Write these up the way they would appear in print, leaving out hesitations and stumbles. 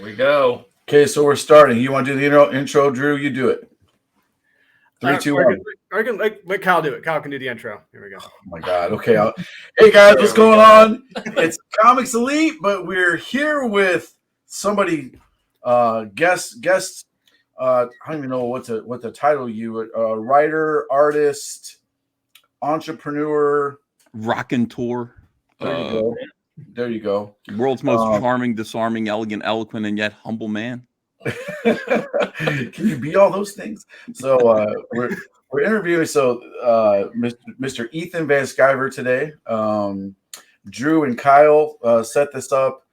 Here we go. Okay, so we're starting. You want to do the intro, Drew? You do it. 3, 2, 1. I can let Kyle do it. Kyle can do the intro. Here we go. Oh my God. Okay. Hey guys, what's going on? It's Comics Elite, but we're here with somebody, guest. I don't even know what to title you. Writer, artist, entrepreneur, raconteur. There you go. There you go. World's most charming, disarming, elegant, eloquent, and yet humble man. Can you be all those things? So we're interviewing Mr. Ethan Van Sciver today. Drew and Kyle set this up.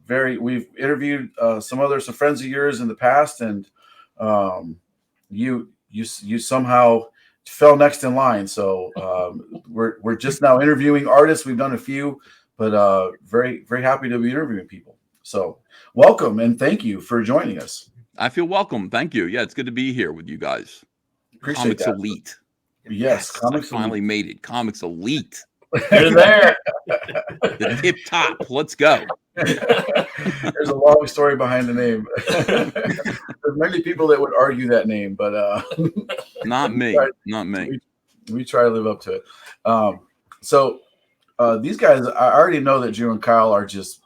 We've interviewed some friends of yours in the past, and you somehow fell next in line. So we're just now interviewing artists. We've done a few, but very, very happy to be interviewing people. So welcome and thank you for joining us. I feel welcome. Thank you. Yeah, it's good to be here with you guys. Appreciate Comics that. Elite. Yes, Comics finally made it. Comics Elite. You're there. The tip top. Let's go. There's a long story behind the name. There's many people that would argue that name, but not me. Not me. We try to live up to it. These guys, I already know that Drew and Kyle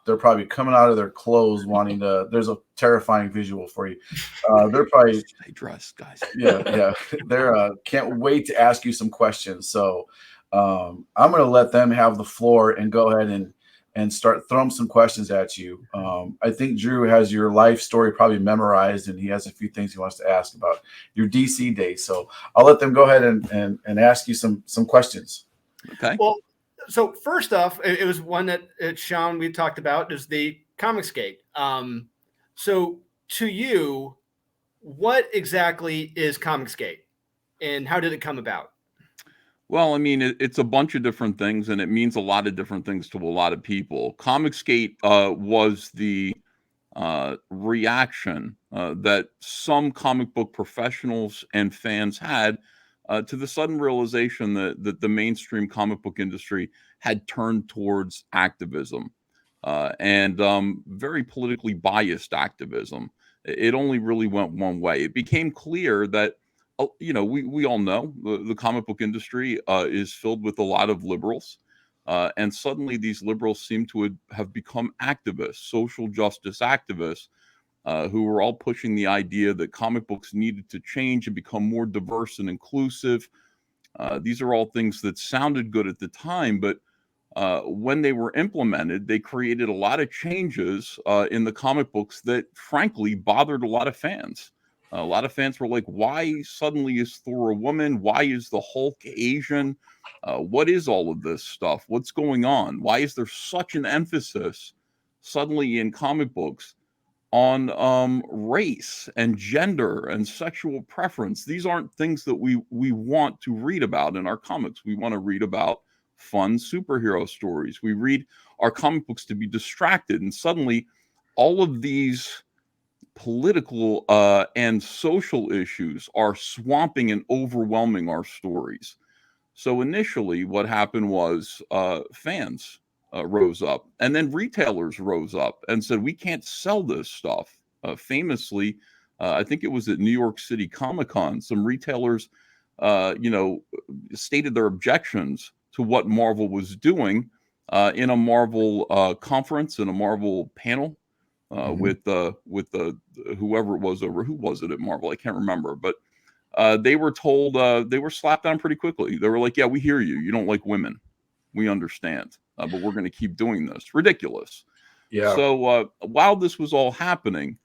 they're probably coming out of their clothes wanting to. There's a terrifying visual for you. They're probably stay dressed, guys. Yeah. They're can't wait to ask you some questions. So I'm going to let them have the floor and go ahead and start throwing some questions at you. I think Drew has your life story probably memorized, and he has a few things he wants to ask about your DC days. So I'll let them go ahead and ask you some questions. Okay. Well, so first off, it was one that Shawn we talked about is the Comicsgate. So to you, what exactly is Comicsgate, and how did it come about? Well, I mean, it's a bunch of different things, and it means a lot of different things to a lot of people. Comicsgate was the reaction that some comic book professionals and fans had to the sudden realization that the mainstream comic book industry had turned towards activism and very politically biased activism. It only really went one way. It became clear that, we all know the comic book industry is filled with a lot of liberals. And suddenly these liberals seem to have become activists, social justice activists, who were all pushing the idea that comic books needed to change and become more diverse and inclusive. These are all things that sounded good at the time, but when they were implemented, they created a lot of changes in the comic books that, frankly, bothered a lot of fans. A lot of fans were like, why suddenly is Thor a woman? Why is the Hulk Asian? What is all of this stuff? What's going on? Why is there such an emphasis suddenly in comic books on race and gender and sexual preference? These aren't things that we want to read about in our comics. We want to read about fun superhero stories. We read our comic books to be distracted, and suddenly all of these political and social issues are swamping and overwhelming our stories. So initially what happened was fans rose up, and then retailers rose up and said, we can't sell this stuff. Famously, I think it was at New York City Comic-Con, some retailers, stated their objections to what Marvel was doing in a Marvel conference, in a Marvel panel with the whoever it was over, who was it at Marvel? I can't remember, but they were told, they were slapped down pretty quickly. They were like, yeah, we hear you. You don't like women. We understand. But we're going to keep doing this. Ridiculous. Yeah. So while this was all happening,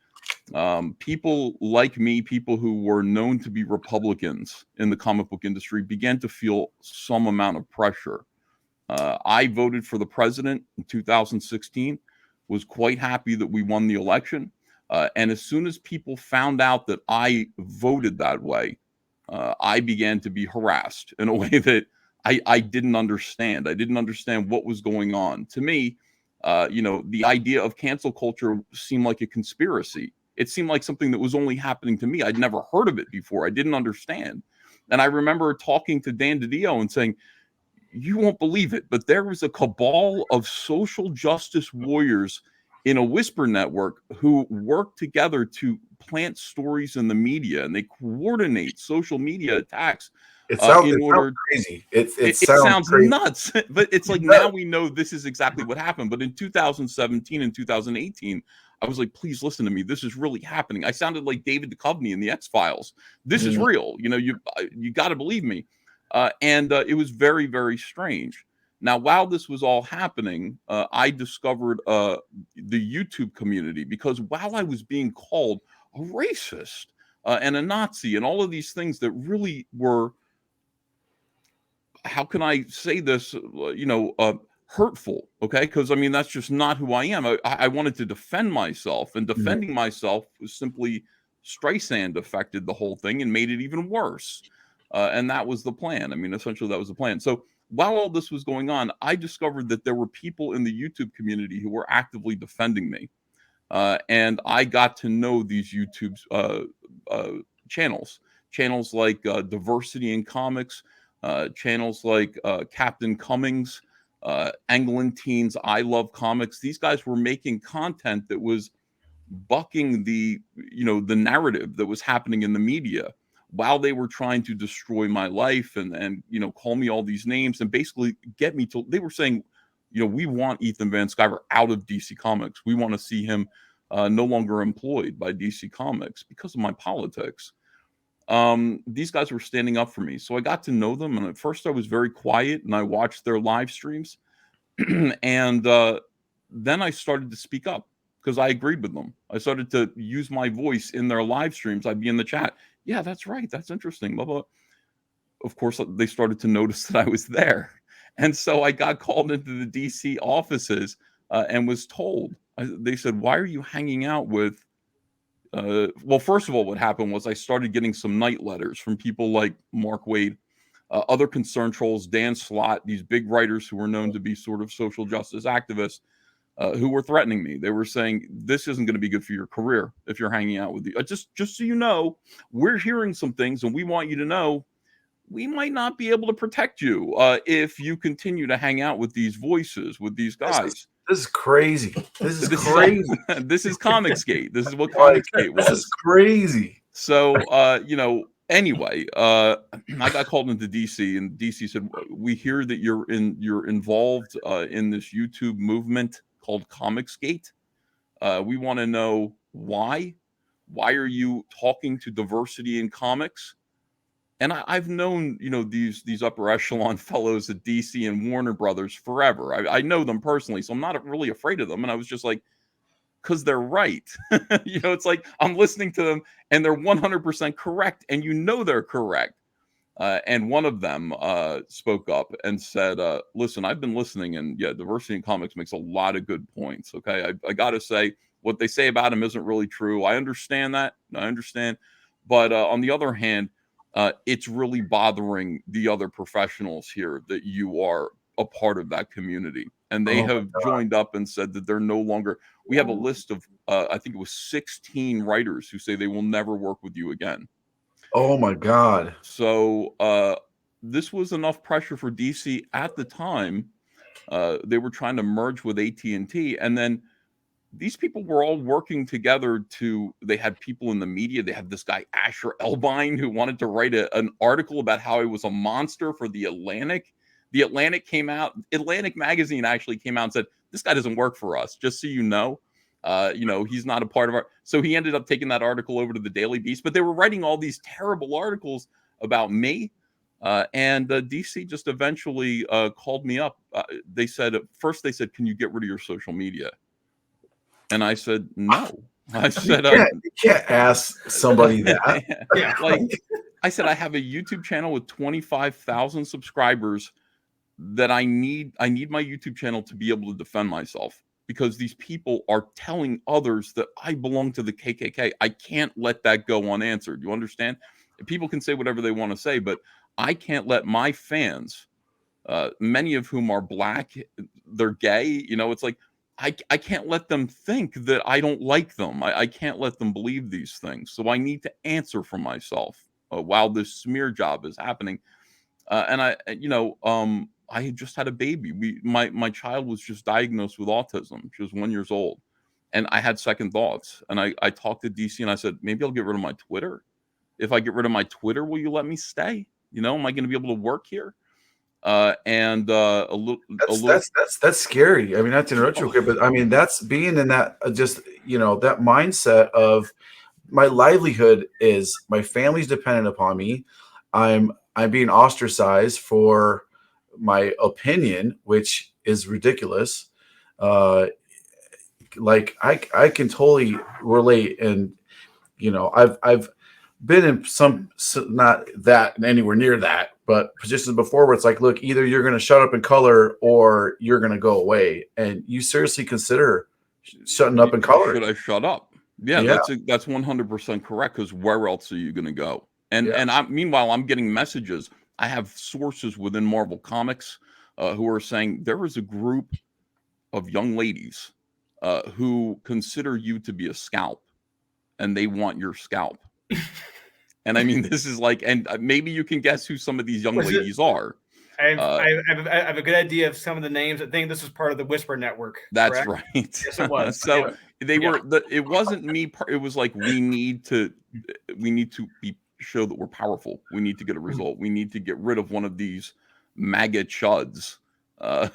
people like me, people who were known to be Republicans in the comic book industry, began to feel some amount of pressure. I voted for the president in 2016, was quite happy that we won the election. And as soon as people found out that I voted that way, I began to be harassed in a way that I didn't understand. I didn't understand what was going on. To me, the idea of cancel culture seemed like a conspiracy. It seemed like something that was only happening to me. I'd never heard of it before. I didn't understand. And I remember talking to Dan DiDio and saying, you won't believe it, but there was a cabal of social justice warriors in a whisper network who work together to plant stories in the media, and they coordinate social media attacks It sounds in order. crazy. It It sounds sounds crazy. nuts, but it's like now we know this is exactly what happened. But in 2017 and 2018, I was like, please listen to me. This is really happening. I sounded like David Duchovny in the X-Files. This is real. You know, you got to believe me. And it was very, very strange. Now, while this was all happening, I discovered the YouTube community, because while I was being called a racist and a Nazi and all of these things that really were, how can I say this, hurtful, okay? Because, I mean, that's just not who I am. I wanted to defend myself, and defending myself was simply Streisand affected the whole thing and made it even worse. And that was the plan. I mean, essentially, that was the plan. So while all this was going on, I discovered that there were people in the YouTube community who were actively defending me. And I got to know these YouTube channels like Diversity in Comics, channels like Captain Cummings, England Teens, I Love Comics. These guys were making content that was bucking the narrative that was happening in the media, while they were trying to destroy my life and call me all these names and basically get me to. They were saying, we want Ethan Van Sciver out of DC Comics. We want to see him no longer employed by DC Comics because of my politics. These guys were standing up for me. So I got to know them. And at first I was very quiet and I watched their live streams. And then I started to speak up because I agreed with them. I started to use my voice in their live streams. I'd be in the chat. Yeah, that's right. That's interesting. Blah, blah. Of course, they started to notice that I was there. And so I got called into the DC offices and was told, they said, why are you hanging out with well, first of all, what happened was I started getting some night letters from people like Mark Waid, other concern trolls, Dan Slott, these big writers who were known to be sort of social justice activists, who were threatening me. They were saying, this isn't going to be good for your career if you're hanging out with the. Just so you know, we're hearing some things, and we want you to know we might not be able to protect you if you continue to hang out with these voices, with these guys. This is crazy. This is crazy. This is Comicsgate. This is what Comicsgate was. This is crazy. So, anyway, I got called into DC, and DC said, we hear that you're involved in this YouTube movement called Comicsgate. We want to know why. Why are you talking to Diversity in Comics? And I've known, these upper echelon fellows at DC and Warner Brothers forever. I know them personally, so I'm not really afraid of them. And I was just like, because they're right. It's like I'm listening to them and they're 100% correct. And they're correct. And one of them spoke up and said, listen, I've been listening, and yeah, Diversity in Comics makes a lot of good points. Okay. I got to say, what they say about him isn't really true. I understand that. But on the other hand, it's really bothering the other professionals here that you are a part of that community. And they have joined up and said that they're no longer, we have a list of, I think it was 16 writers who say they will never work with you again. Oh my God. So this was enough pressure for DC at the time. They were trying to merge with AT&T, and then these people were all working together they had people in the media. They had this guy, Asher Elbine, who wanted to write an article about how he was a monster for the Atlantic. The Atlantic magazine actually came out and said, this guy doesn't work for us, just so you know. He's not a part of our. So he ended up taking that article over to the Daily Beast, but they were writing all these terrible articles about me. And DC just eventually called me up. They said, can you get rid of your social media? And I said, no. I said, you can't ask somebody that. I said, I have a YouTube channel with 25,000 subscribers that I need my YouTube channel to be able to defend myself, because these people are telling others that I belong to the KKK. I can't let that go unanswered. You understand? People can say whatever they want to say, but I can't let my fans, many of whom are Black, they're gay. It's like, I can't let them think that I don't like them. I can't let them believe these things. So I need to answer for myself while this smear job is happening. And I had just had a baby. My child was just diagnosed with autism. She was 1 year old. And I had second thoughts, and I talked to DC, and I said, maybe I'll get rid of my Twitter. If I get rid of my Twitter, will you let me stay? You know, am I going to be able to work here? A little, That's scary. I mean, not to interrupt you, but I mean, that's being in that just, you know, that mindset of my livelihood is my family's dependent upon me. I'm being ostracized for my opinion, which is ridiculous. Like I can totally relate, and you know, I've been in some, not that anywhere near that, but positions before where it's like, look, either you're going to shut up in color or you're going to go away, and you seriously consider shutting up in color. Should I shut up? Yeah, Yeah. that's 100% correct. Because where else are you going to go? And Yeah. meanwhile, I'm getting messages. I have sources within Marvel Comics who are saying there is a group of young ladies who consider you to be a scalp, and they want your scalp. And I mean, this is like, and maybe you can guess who some of these young ladies are. I have a good idea of some of the names. I think this is part of the Whisper Network. That's correct? Right. Yes, it was. So they were. It wasn't me. It was like we need to show that we're powerful. We need to get a result. We need to get rid of one of these MAGA chuds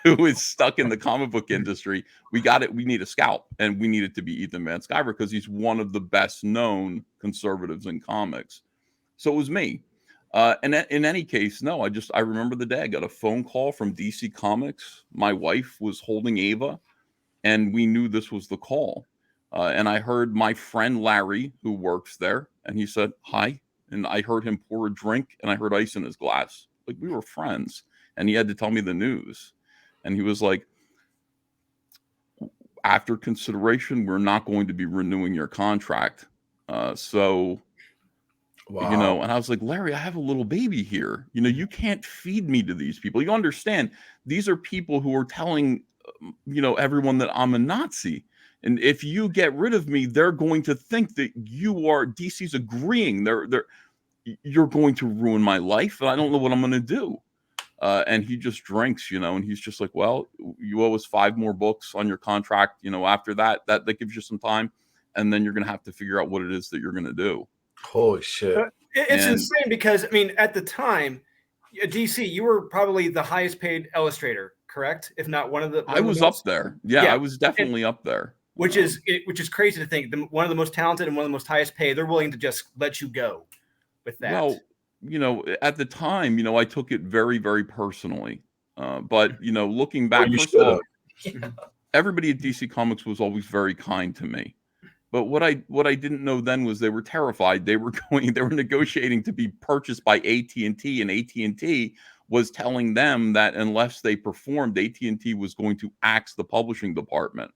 who is stuck in the comic book industry. We got it. We need a scalp, and we need it to be Ethan Van Sciver because he's one of the best known conservatives in comics. So it was me. And in any case, no, I remember the day I got a phone call from DC Comics. My wife was holding Ava, and we knew this was the call. And I heard my friend Larry, who works there, and he said, hi. And I heard him pour a drink, and I heard ice in his glass. Like, we were friends. And he had to tell me the news. And he was like, after consideration, we're not going to be renewing your contract. So... Wow. You know, and I was like, Larry, I have a little baby here. You know, you can't feed me to these people. You understand, these are people who are telling, you know, everyone that I'm a Nazi. And if you get rid of me, they're going to think that you are, DC's agreeing. You're going to ruin my life, and I don't know what I'm going to do. And he just drinks, you know, and he's just like, well, you owe us 5 more books on your contract. You know, after that gives you some time. And then you're going to have to figure out what it is that you're going to do. Holy shit. It's insane because, I mean, at the time, DC, you were probably the highest paid illustrator, correct? If not one of the... I was up there. Yeah, I was definitely up there. Which is crazy to think. One of the most talented and one of the most highest paid, they're willing to just let you go with that. Well, you know, at the time, you know, I took it very, very personally. But, you know, looking back, first of all, everybody at DC Comics was always very kind to me. But what I didn't know then was they were terrified. They were negotiating to be purchased by AT&T, and AT&T was telling them that unless they performed, AT&T was going to axe the publishing department.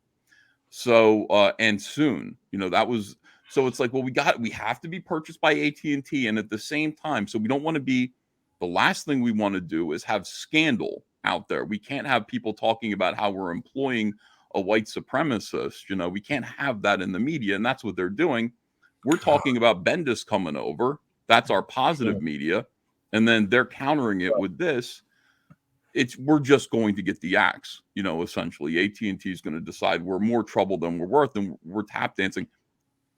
So and soon, you know, that was, so it's like, well, we have to be purchased by AT&T, and at the same time, so we don't want to be, the last thing we want to do is have scandal out there. We can't have people talking about how we're employing a white supremacist. You know, we can't have that in the media, and that's what they're doing. We're talking about Bendis coming over. That's our positive media, and then they're countering it with this. We're just going to get the axe. You know, essentially, AT&T is going to decide we're more trouble than we're worth, and we're tap dancing.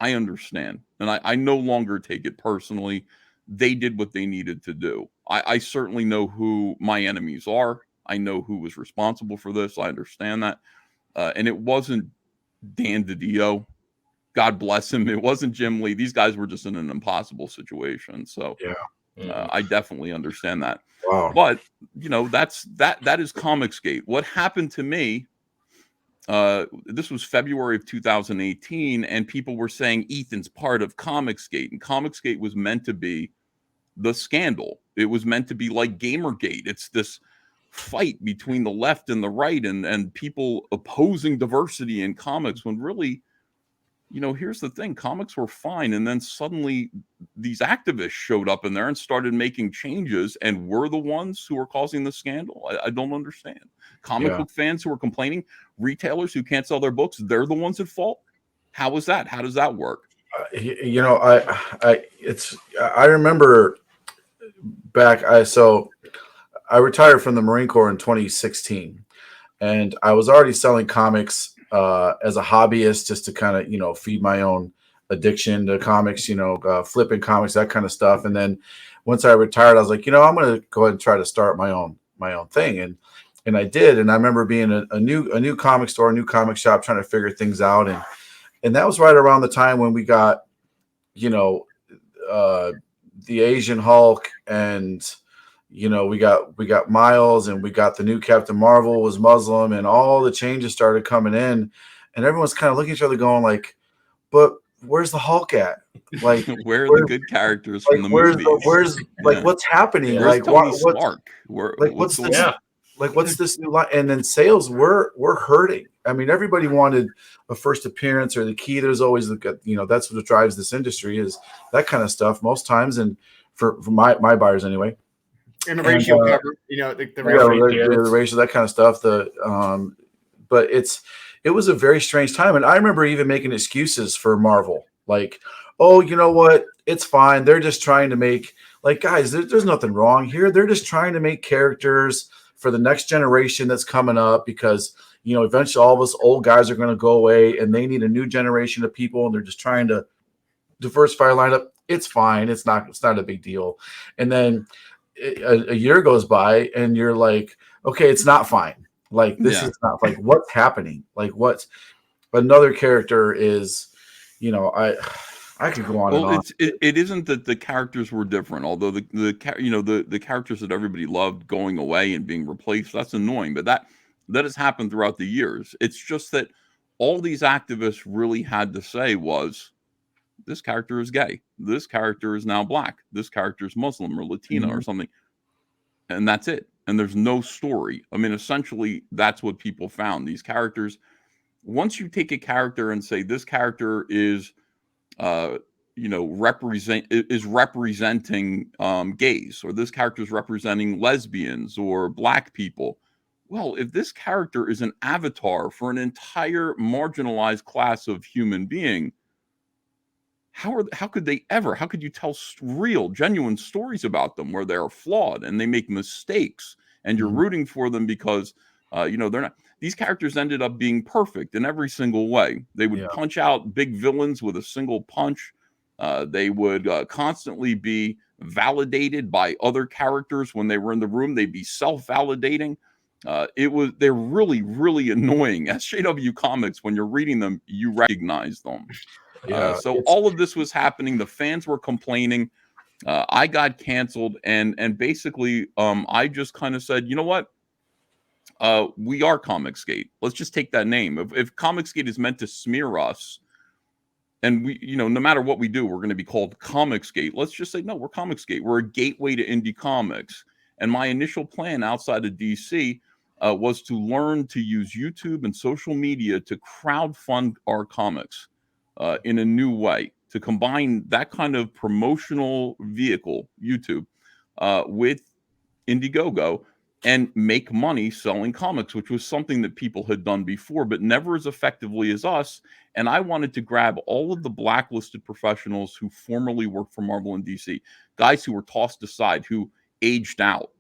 I understand, and I no longer take it personally. They did what they needed to do. I certainly know who my enemies are. I know who was responsible for this. I understand that. And it wasn't Dan DiDio. God bless him. It wasn't Jim Lee. These guys were just in an impossible situation. So I definitely understand that. Wow. But, you know, that is Comicsgate. What happened to me, this was February of 2018, and people were saying Ethan's part of Comicsgate. And Comicsgate was meant to be the scandal. It was meant to be like Gamergate. It's this fight between the left and the right, and people opposing diversity in comics, when really, you know, here's the thing, comics were fine, and then suddenly these activists showed up in there and started making changes, and we're the ones who are causing the scandal. I don't understand. Comic book fans who are complaining, retailers who can't sell their books, they're the ones at fault. How is that? How does that work? You know, I remember back, I retired from the Marine Corps in 2016, and I was already selling comics as a hobbyist, just to kind of, feed my own addiction to comics, flipping comics, that kind of stuff. And then once I retired, I was like, I'm going to go ahead and try to start my own thing. And I did. And I remember being a new comic store, a new comic shop, trying to figure things out. And that was right around the time when we got, the Asian Hulk, and we got Miles, and we got the new Captain Marvel was Muslim, and all the changes started coming in, and everyone's kind of looking at each other going like, but where's the Hulk at? Like, where are the good characters from the where's movies? like, what's happening? Where's like Tony what's Stark? what's this? Like, what's this new line? And then sales were hurting. I mean, everybody wanted a first appearance or the key. There's always that's what drives this industry, is that kind of stuff most times. And for my buyers anyway. And the ratio cover, the ratio, that kind of stuff. But it was a very strange time. And I remember even making excuses for Marvel. Like, oh, you know what? It's fine. They're just trying to make, like, guys, there's nothing wrong here. They're just trying to make characters for the next generation that's coming up, because eventually all of us old guys are going to go away, and they need a new generation of people, and they're just trying to diversify our lineup. It's fine. It's not a big deal. And then a year goes by, and you're like, okay, it's not fine. Like, this is not, like, what's happening? Like, what's another character is, I could go on and on. It isn't that the characters were different, although the characters that everybody loved going away and being replaced, that's annoying. But that has happened throughout the years. It's just that all these activists really had to say was, this character is gay. This character is now black. This character is Muslim or Latino or something. And that's it. And there's no story. I mean, essentially, that's what people found. These characters, once you take a character and say, this character is representing gays, or this character is representing lesbians or black people. Well, if this character is an avatar for an entire marginalized class of human being, how could you tell real, genuine stories about them where they're flawed and they make mistakes, and you're rooting for them because they're not. These characters ended up being perfect in every single way. They would punch out big villains with a single punch. They would constantly be validated by other characters when they were in the room. They'd be self-validating. They're really, really annoying. SJW comics, when you're reading them, you recognize them. So all of this was happening. The fans were complaining. I got canceled, and basically, I just kind of said, you know what? We are Comicsgate. Let's just take that name. If Comicsgate is meant to smear us, and we, no matter what we do, we're going to be called Comicsgate. Let's just say, no, we're Comicsgate. We're a gateway to indie comics. And my initial plan outside of DC was to learn to use YouTube and social media to crowdfund our comics in a new way, to combine that kind of promotional vehicle, YouTube, with Indiegogo, and make money selling comics, which was something that people had done before, but never as effectively as us. And I wanted to grab all of the blacklisted professionals who formerly worked for Marvel and DC, guys who were tossed aside, who aged out,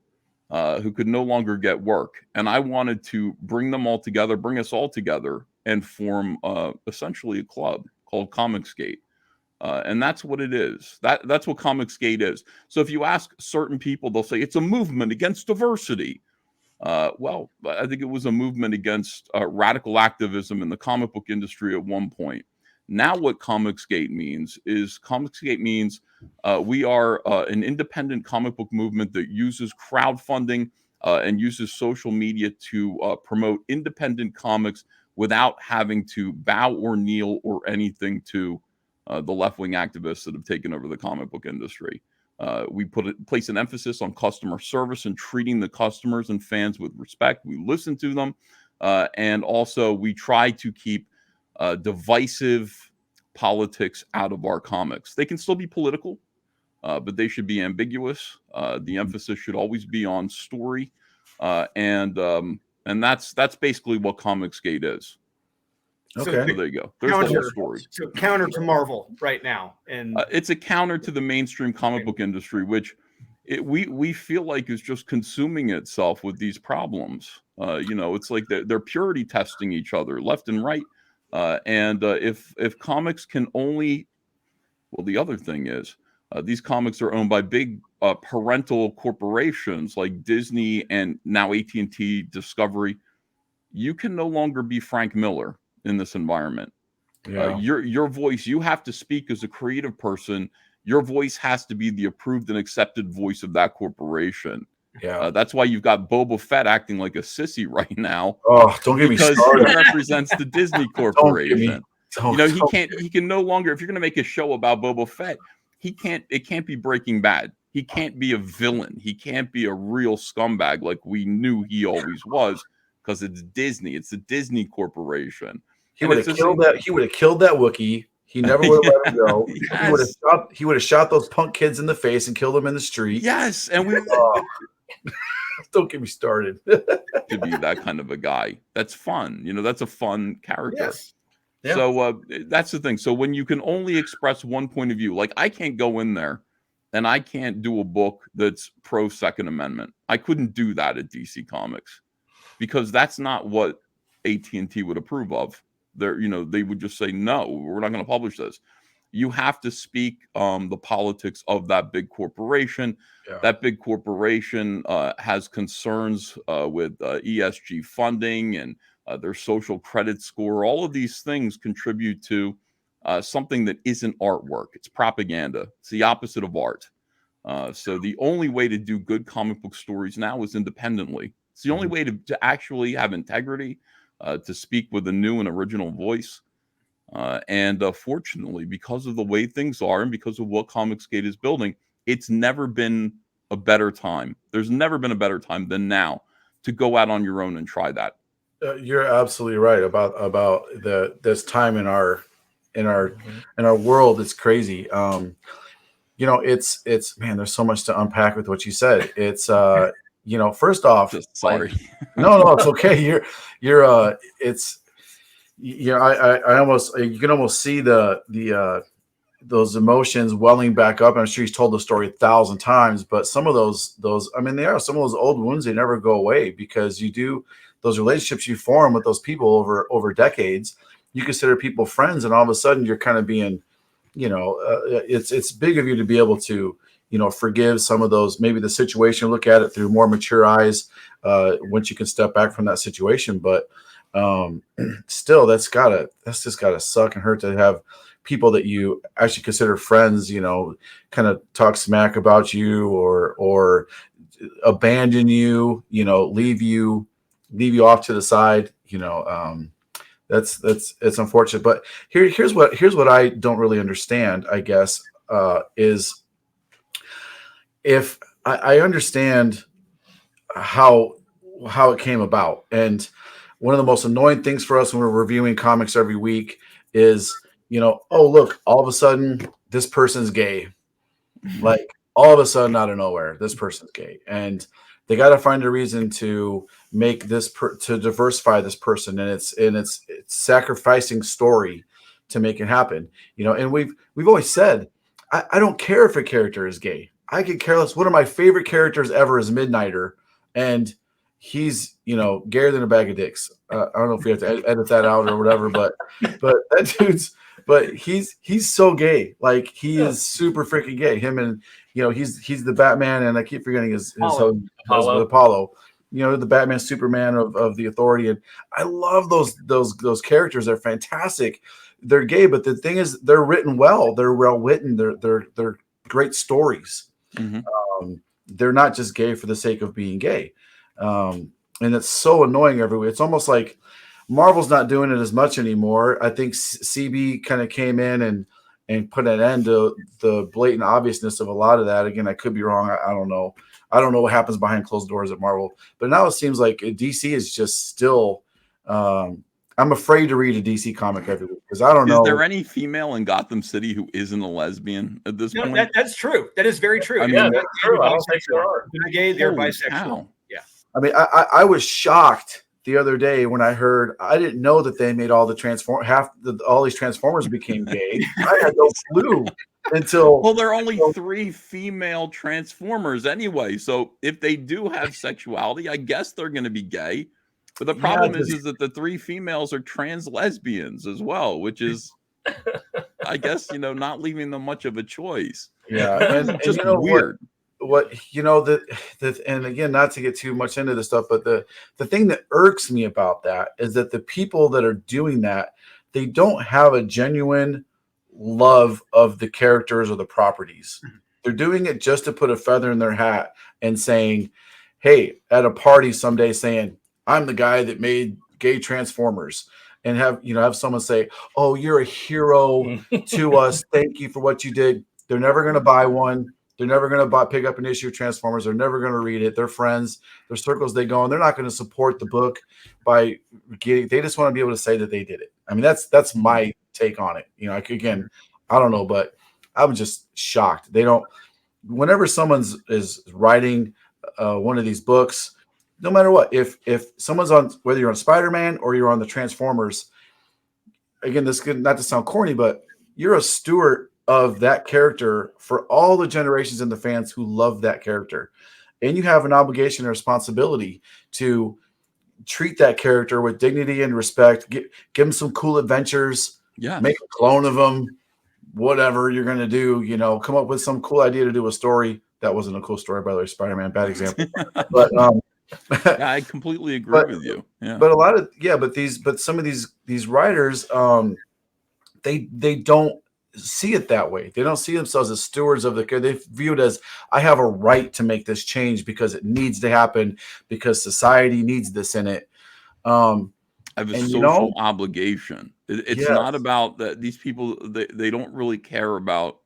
who could no longer get work. And I wanted to bring them all together, bring us all together, and form essentially a club called Comicsgate. And that's what it is. That's what Comicsgate is. So if you ask certain people, they'll say it's a movement against diversity. Well, I think it was a movement against radical activism in the comic book industry at one point. Now what Comicsgate means we are an independent comic book movement that uses crowdfunding and uses social media to promote independent comics without having to bow or kneel or anything to the left-wing activists that have taken over the comic book industry. We place an emphasis on customer service and treating the customers and fans with respect. We listen to them. And also we try to keep divisive politics out of our comics. They can still be political, but they should be ambiguous. The emphasis should always be on story. And that's basically what Comicsgate is. Okay. So there you go. There's the whole story. So counter to Marvel right now. And it's a counter to the mainstream comic book industry, which we feel like it's just consuming itself with these problems. It's like they're purity testing each other left and right. And if comics can only, well, the other thing is these comics are owned by big parental corporations like Disney and now AT&T, Discovery. You can no longer be Frank Miller in this environment. Yeah. Your voice, you have to speak as a creative person. Your voice has to be the approved and accepted voice of that corporation. Yeah. That's why you've got Boba Fett acting like a sissy right now. Oh, don't get me because started. he represents the Disney Corporation. He can no longer, if you're going to make a show about Boba Fett, it can't be Breaking Bad. He can't be a villain. He can't be a real scumbag like we knew he always was, because it's Disney. It's the Disney Corporation. He would have killed that. He would have killed that Wookiee. He never would have let him go. Yes. He would have shot those punk kids in the face and killed them in the street. Yes, and we don't get me started. to be that kind of a guy. That's fun. That's a fun character. Yes. Yeah. So that's the thing. So when you can only express one point of view, like I can't go in there and I can't do a book that's pro Second Amendment. I couldn't do that at DC Comics because that's not what AT&T would approve of. They would just say, no, we're not going to publish this. You have to speak the politics of that big corporation. Yeah. That big corporation has concerns with ESG funding and their social credit score. All of these things contribute to something that isn't artwork. It's propaganda. It's the opposite of art. So the only way to do good comic book stories now is independently. It's the only way to actually have integrity, to speak with a new and original voice. And fortunately, because of the way things are and because of what Comicsgate is building, it's never been a better time. There's never been a better time than now to go out on your own and try that. You're absolutely right about this time in our world. It's crazy. It's man, there's so much to unpack with what you said. It's first off, sorry. No, it's okay. I almost, you can almost see the those emotions welling back up. I'm sure he's told the story 1,000 times, but some of those, I mean, some of those old wounds, they never go away because those relationships you form with those people over decades, you consider people friends, and all of a sudden you're kind of being, it's big of you to be able to, forgive some of those, maybe the situation, look at it through more mature eyes once you can step back from that situation. But still, that's just gotta suck and hurt to have people that you actually consider friends, kind of talk smack about you or abandon you, leave you off to the side. It's unfortunate. But here's what I don't really understand, I guess, is if I understand how it came about. And one of the most annoying things for us when we're reviewing comics every week is, oh, look, all of a sudden this person's gay. Like all of a sudden out of nowhere, this person's gay. And they got to find a reason to make this to diversify this person. And it's sacrificing story to make it happen. And we've always said, I don't care if a character is gay. I could care less. One of my favorite characters ever is Midnighter. And he's, gayer than a bag of dicks. I don't know if we have to edit that out or whatever, but that dude's, but he's so gay. Like he is super freaking gay. Him and, he's the Batman, and I keep forgetting his husband, Apollo. The Batman, Superman of the Authority. And I love those characters. They're fantastic. They're gay, but the thing is, they're written well. They're well written. They're great stories. Mm-hmm. They're not just gay for the sake of being gay. And it's so annoying everywhere. It's almost like Marvel's not doing it as much anymore. I think CB kind of came in and put an end to the blatant obviousness of a lot of that. Again, I could be wrong. I don't know. I don't know what happens behind closed doors at Marvel. But now it seems like DC is just still I'm afraid to read a DC comic every week because I don't know. Is there any female in Gotham City who isn't a lesbian at this point? That's true. That is very true. I mean, that's true. I don't think there are. They're gay, they're bisexual. Cow. Yeah. I mean, I was shocked the other day when I heard, I didn't know that they made all these Transformers became gay. I had no clue. until Well, there are only 3 female Transformers anyway, so if they do have sexuality, I guess they're going to be gay. But the problem is that the 3 females are trans lesbians as well, which is, I guess, not leaving them much of a choice. yeah, and Just you know weird. what that and again, not to get too much into this stuff, but the thing that irks me about that is that the people that are doing that, they don't have a genuine love of the characters or the properties. They're doing it just to put a feather in their hat and saying, hey, at a party someday, saying, I'm the guy that made gay Transformers, and have someone say, oh, you're a hero to us, thank you for what you did. They're never going to buy one. They're never going to pick up an issue of Transformers. They're never going to read it. Their friends, their circles they go in, they're not going to support the book by getting. They just want to be able to say that they did it. I mean, that's my take on it. Again, I don't know, but I'm just shocked. They don't. Whenever someone's is writing one of these books, no matter what, if someone's on, whether you're on Spider-Man or you're on the Transformers, again, this could not to sound corny, but you're a steward of that character for all the generations and the fans who love that character. And you have an obligation and responsibility to treat that character with dignity and respect, give him some cool adventures, make a clone of him, whatever you're going to do, come up with some cool idea to do a story. That wasn't a cool story, by the way, Spider-Man, bad example. But yeah, I completely agree with you. Yeah. But some of these writers, they don't see it that way. They don't see themselves as stewards of the care. They view it as, I have a right to make this change because it needs to happen, because society needs this in it. I have a social obligation. It's not about that. These people, they don't really care about,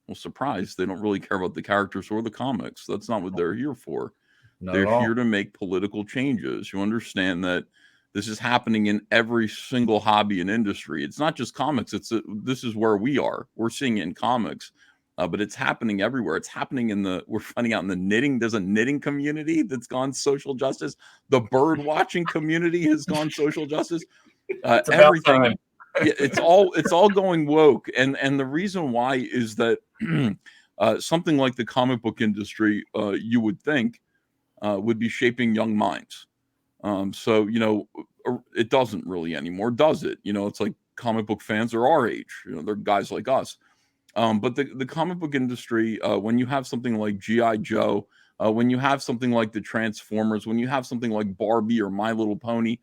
well, surprise, they don't really care about the characters or the comics. That's not what they're here for. They're here to make political changes. You understand that this is happening in every single hobby and industry. It's not just comics. This is where we are. We're seeing it in comics, but it's happening everywhere. It's happening we're finding out in the knitting. There's a knitting community that's gone social justice. The bird watching community has gone social justice. Everything. It's all going woke. And the reason why is that something like the comic book industry, you would think, would be shaping young minds. So, it doesn't really anymore, does it? It's like comic book fans are our age. They're guys like us. But the comic book industry, when you have something like G.I. Joe, when you have something like the Transformers, when you have something like Barbie or My Little Pony,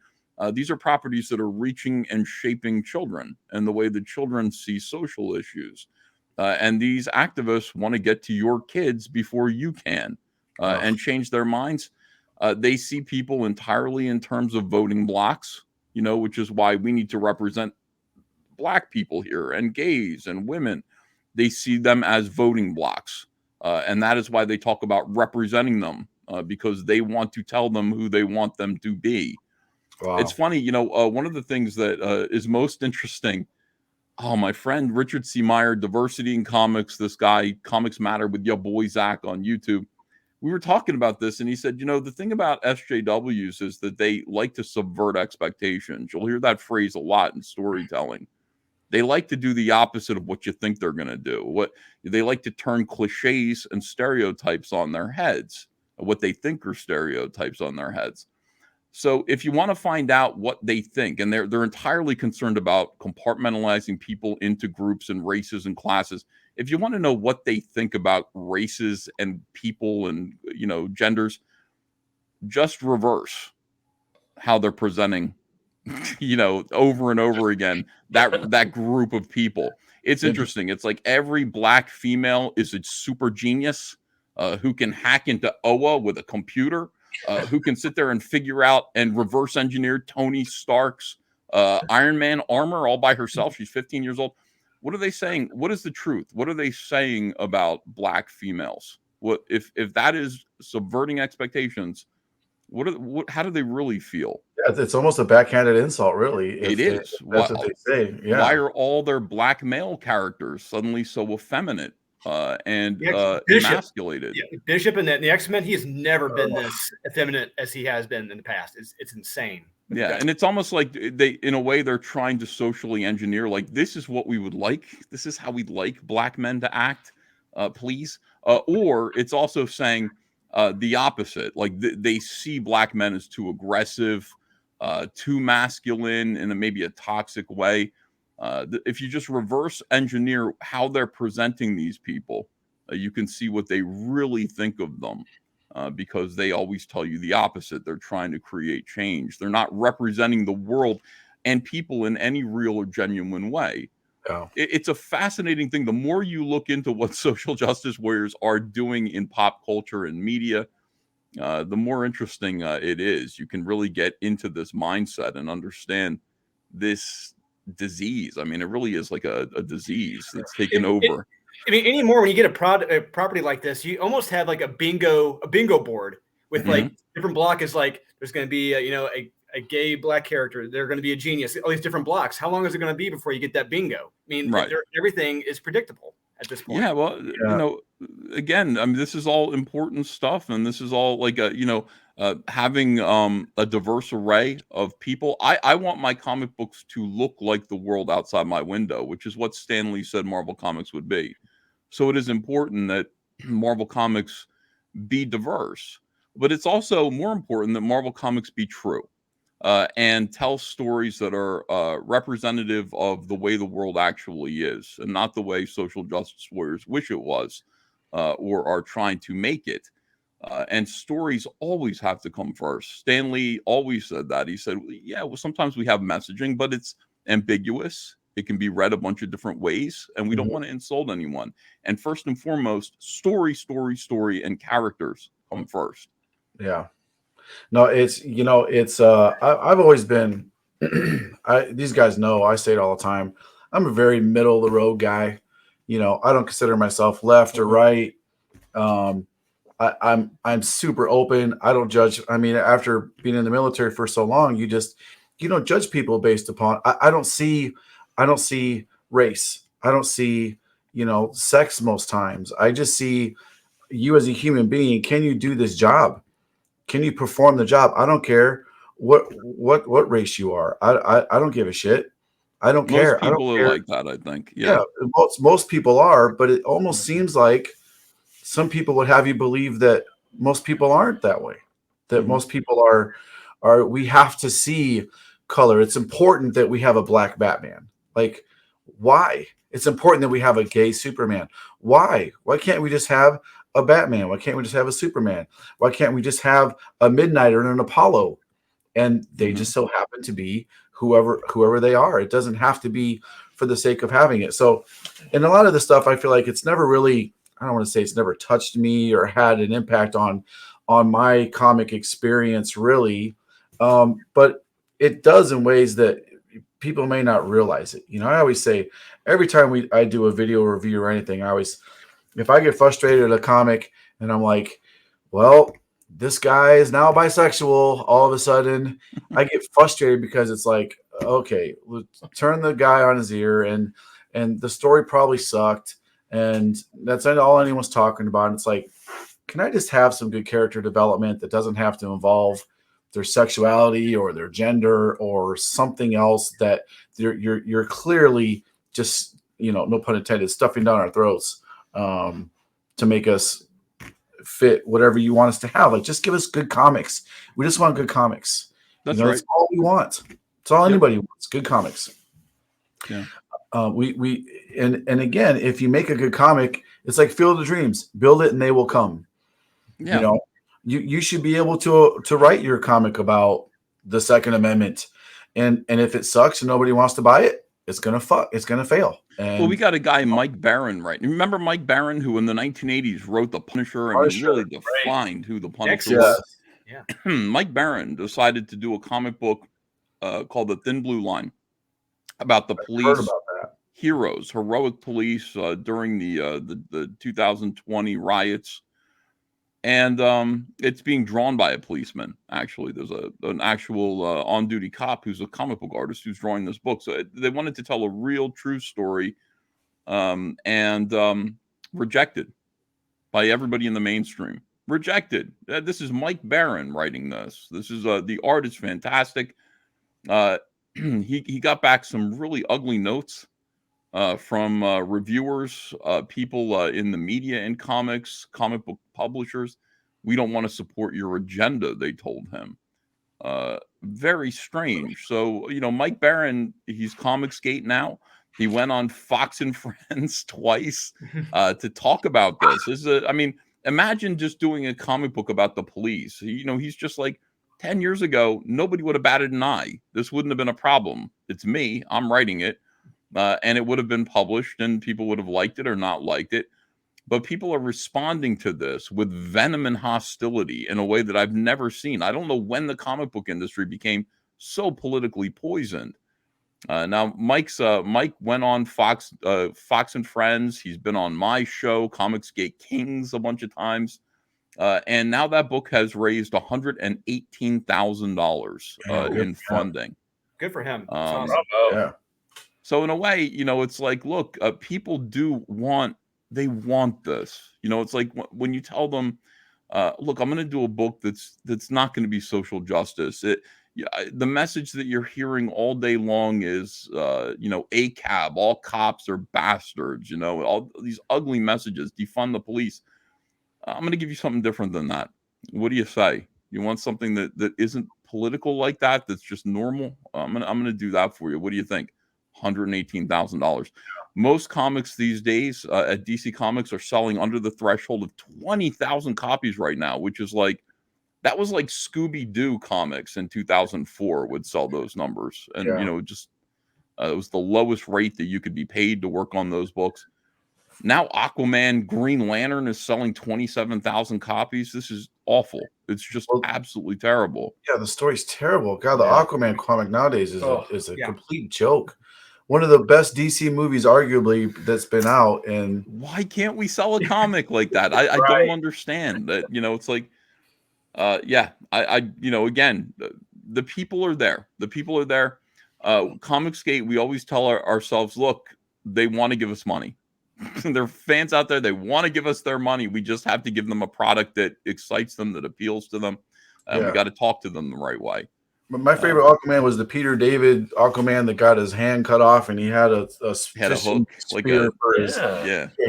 these are properties that are reaching and shaping children and the way that children see social issues. And these activists want to get to your kids before you can and change their minds. They see people entirely in terms of voting blocks, which is why we need to represent Black people here and gays and women. They see them as voting blocks. And that is why they talk about representing them, because they want to tell them who they want them to be. Wow. It's funny, one of the things that is most interesting. Oh, my friend Richard C. Meyer, Diversity in Comics, this guy, Comics Matter with your boy Zach on YouTube. We were talking about this, and he said, the thing about SJWs is that they like to subvert expectations. You'll hear that phrase a lot in storytelling. They like to do the opposite of what you think they're going to do. They like to turn cliches and stereotypes on their heads, what they think are stereotypes on their heads. So if you want to find out what they think, and they're entirely concerned about compartmentalizing people into groups and races and classes. If you want to know what they think about races and people and, genders, just reverse how they're presenting, over and over again, that group of people. It's interesting. It's like every Black female is a super genius who can hack into OA with a computer, who can sit there and figure out and reverse engineer Tony Stark's Iron Man armor all by herself. She's 15 years old. What are they saying? What is the truth? What are they saying about Black females? What if that is subverting expectations? How do they really feel? Yeah, it's almost a backhanded insult, really. It is. That's what they say. Yeah. Why are all their Black male characters suddenly so effeminate and emasculated? Yeah, Bishop in the X-Men, he has never been this effeminate as he has been in the past. It's insane. Yeah, and it's almost like in a way, they're trying to socially engineer. Like, this is what we would like. This is how we'd like black men to act. Please. Or it's also saying the opposite. Like they see black men as too aggressive, too masculine, in maybe a toxic way. If you just reverse engineer how they're presenting these people, you can see what they really think of them. Because they always tell you the opposite. They're trying to create change. They're not representing the world and people in any real or genuine way. Yeah. It's a fascinating thing. The more you look into what social justice warriors are doing in pop culture and media, the more interesting it is. You can really get into this mindset and understand this disease. I mean, it really is like a disease that's taken over. I mean, anymore when you get a property like this, you almost have like a bingo board with like different block is like there's going to be a gay black character. They're going to be a genius. All these different blocks. How long is it going to be before you get that bingo? I mean, right. Everything is predictable at this point. Yeah, well, again, I mean, this is all important stuff, and this is all like having a diverse array of people. I want my comic books to look like the world outside my window, which is what Stan Lee said Marvel Comics would be. So it is important that Marvel Comics be diverse, but it's also more important that Marvel Comics be true and tell stories that are representative of the way the world actually is, and not the way social justice warriors wish it was or are trying to make it. And stories always have to come first. Stan Lee always said that. He said, yeah, well, sometimes we have messaging, but it's ambiguous. It can be read a bunch of different ways, and we don't want to insult anyone. And first and foremost, story, and characters come first. Yeah. No, it's I've always been these guys know I say it all the time. I'm a very middle of the road guy. I don't consider myself left or right. I'm super open. I don't judge. I mean, after being in the military for so long, you don't judge people based upon I don't see race. I don't see, sex most times. I just see you as a human being. Can you do this job? Can you perform the job? I don't care what race you are. I don't give a shit. I don't care. Most people are like that, I think. Yeah, most people are, but it almost seems like some people would have you believe that most people aren't that way. That most people are we have to see color. It's important that we have a black Batman. Like, why? It's important that we have a gay Superman. Why? Why can't we just have a Batman? Why can't we just have a Superman? Why can't we just have a Midnighter and an Apollo? And they just so happen to be whoever they are. It doesn't have to be for the sake of having it. So, in a lot of the stuff, I feel like it's never really, I don't want to say it's never touched me or had an impact on my comic experience, really. But it does in ways that people may not realize it. I always say every time I do a video review or anything, if I get frustrated at a comic and I'm like, well, this guy is now bisexual, all of a sudden I get frustrated because it's like, okay, let's turn the guy on his ear, and the story probably sucked, and that's all anyone's talking about. And it's like, can I just have some good character development that doesn't have to involve their sexuality or their gender or something else that you're clearly just, no pun intended, stuffing down our throats to make us fit whatever you want us to have. Like, just give us good comics. We just want good comics. That's right. That's all we want. It's all anybody wants. Good comics. Yeah. And again, if you make a good comic, it's like Field of Dreams. Build it and they will come. Yeah. You should be able to write your comic about the Second Amendment. And if it sucks and nobody wants to buy it, it's gonna fail. And, well, we got a guy, Mike Barron, right? Remember Mike Barron, who in the 1980s wrote The Punisher and really defined who the Punisher was? Yeah. Mike Barron decided to do a comic book called The Thin Blue Line about the police heroes, heroic police during the 2020 riots. And it's being drawn by a policeman. Actually, there's an actual on-duty cop who's a comic book artist who's drawing this book. So they wanted to tell a real, true story, and rejected by everybody in the mainstream. Rejected. This is Mike Barron writing this. This is the art is fantastic. he got back some really ugly notes from reviewers, people in the media and comics, comic book publishers. We don't want to support your agenda, they told him. Very strange. So, Mike Barron, he's Comicsgate now. He went on Fox and Friends twice to talk about this. Imagine just doing a comic book about the police. He's just like, 10 years ago, nobody would have batted an eye. This wouldn't have been a problem. It's me. I'm writing it. And it would have been published and people would have liked it or not liked it. But people are responding to this with venom and hostility in a way that I've never seen. I don't know when the comic book industry became so politically poisoned. Now, Mike went on Fox and Friends. He's been on my show, Comicsgate Kings, a bunch of times. And now that book has raised $118,000 in funding. Good for him. Yeah. So in a way, it's like, look, people want this. It's like when you tell them, look, I'm going to do a book that's not going to be social justice. The message that you're hearing all day long is, ACAB, all cops are bastards, all these ugly messages, defund the police. I'm going to give you something different than that. What do you say? You want something that isn't political like that? That's just normal? I'm going to do that for you. What do you think? $118,000. Most comics these days at DC Comics are selling under the threshold of 20,000 copies right now, which is like, that was like Scooby-Doo comics in 2004 would sell those numbers. And, it was the lowest rate that you could be paid to work on those books. Now Aquaman Green Lantern is selling 27,000 copies. This is awful. It's just absolutely terrible. Yeah, the story's terrible. God, the Aquaman comic nowadays is a complete joke. One of the best DC movies, arguably, that's been out. And why can't we sell a comic like that? I don't understand that. It's like, again, the people are there. The people are there. Comicsgate, we always tell ourselves, look, they want to give us money. There are fans out there. They want to give us their money. We just have to give them a product that excites them, that appeals to them. We got to talk to them the right way. My favorite Aquaman was the Peter David Aquaman that got his hand cut off, and he had a hook,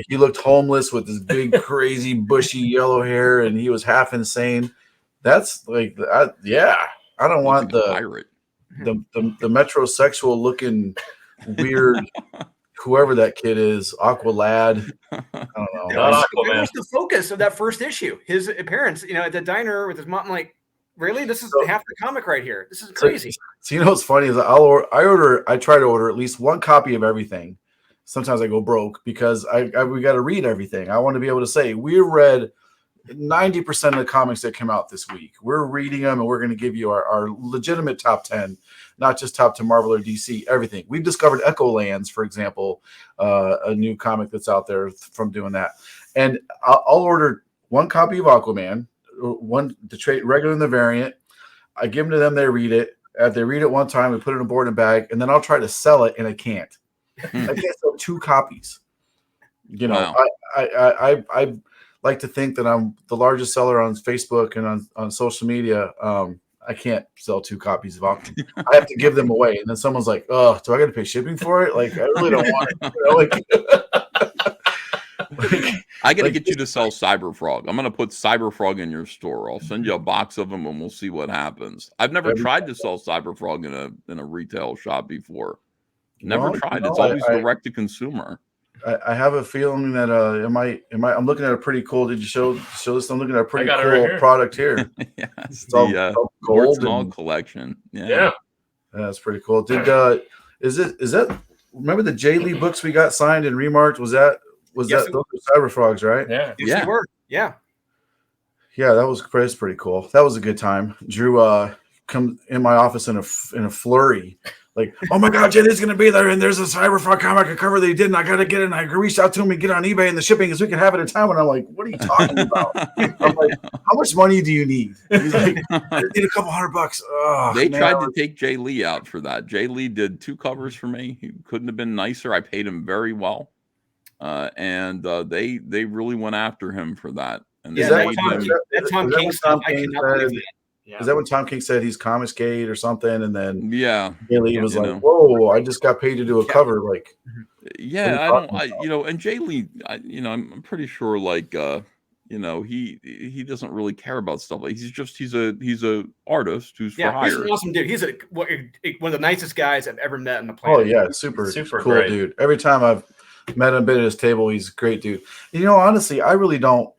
He looked homeless with his big, crazy, bushy yellow hair, and he was half insane. That's like, I don't want the metrosexual looking weird. Whoever that kid is, Aqualad. I don't know. That was the focus of that first issue. His appearance, at the diner with his mom. I'm like, really? This is half the comic right here. This is crazy. So what's funny is I try to order at least one copy of everything. Sometimes I go broke because we got to read everything. I want to be able to say we read 90% of the comics that came out this week. We're reading them, and we're going to give you our legitimate top 10. Not just top to Marvel or DC, everything. We've discovered Echo Lands, for example, a new comic that's out there from doing that. And I'll order one copy of Aquaman, one to trade regular and the variant. I give them to them, they read it. They read it one time, we put it in a board and bag, and then I'll try to sell it, and I can't. I can't sell 2 copies. Wow. I like to think that I'm the largest seller on Facebook and on social media. I can't sell 2 copies of Aquaman. I have to give them away. And then someone's like, oh, do I got to pay shipping for it? Like, I really don't want it. I got to get you to sell Cyberfrog. I'm going to put Cyberfrog in your store. I'll send you a box of them and we'll see what happens. I've never tried to sell Cyberfrog in a retail shop before. Never tried. It's always direct to consumer. I have a feeling that I'm looking at a pretty cool. Did you show this? I'm looking at a pretty cool product here. Yeah, it's the gold collection. Yeah, that's pretty cool. Is that remember the J. Lee books we got signed and remarked? Was that those were Cyberfrogs, right? Yeah, yes, they were. Yeah, that was pretty cool. That was a good time. Drew come in my office in a flurry. Like, oh my God, Jay Lee's going to be there, and there's a Cyberfrog comic cover that he did, and I got to get it, and I reached out to him and get on eBay, and the shipping is we can have it in time. And I'm like, what are you talking about? I'm like, how much money do you need? He's like, I need a couple $100. Oh, they tried to take Jay Lee out for that. Jay Lee did 2 covers for me. He couldn't have been nicer. I paid him very well, and they really went after him for that. And that Tom King stuff, I cannot believe that. Is that when Tom King said he's Comicsgate or something? And then Yeah, Jay Lee was like, know. "Whoa, I just got paid to do a cover." Like, yeah, and Jay Lee, I'm pretty sure, like, he doesn't really care about stuff. Like, he's a artist who's for hire. He's an awesome dude. He's one of the nicest guys I've ever met on the Oh planet. yeah, super cool great dude. Every time I've met him, been at his table, he's a great dude. Honestly, I really don't.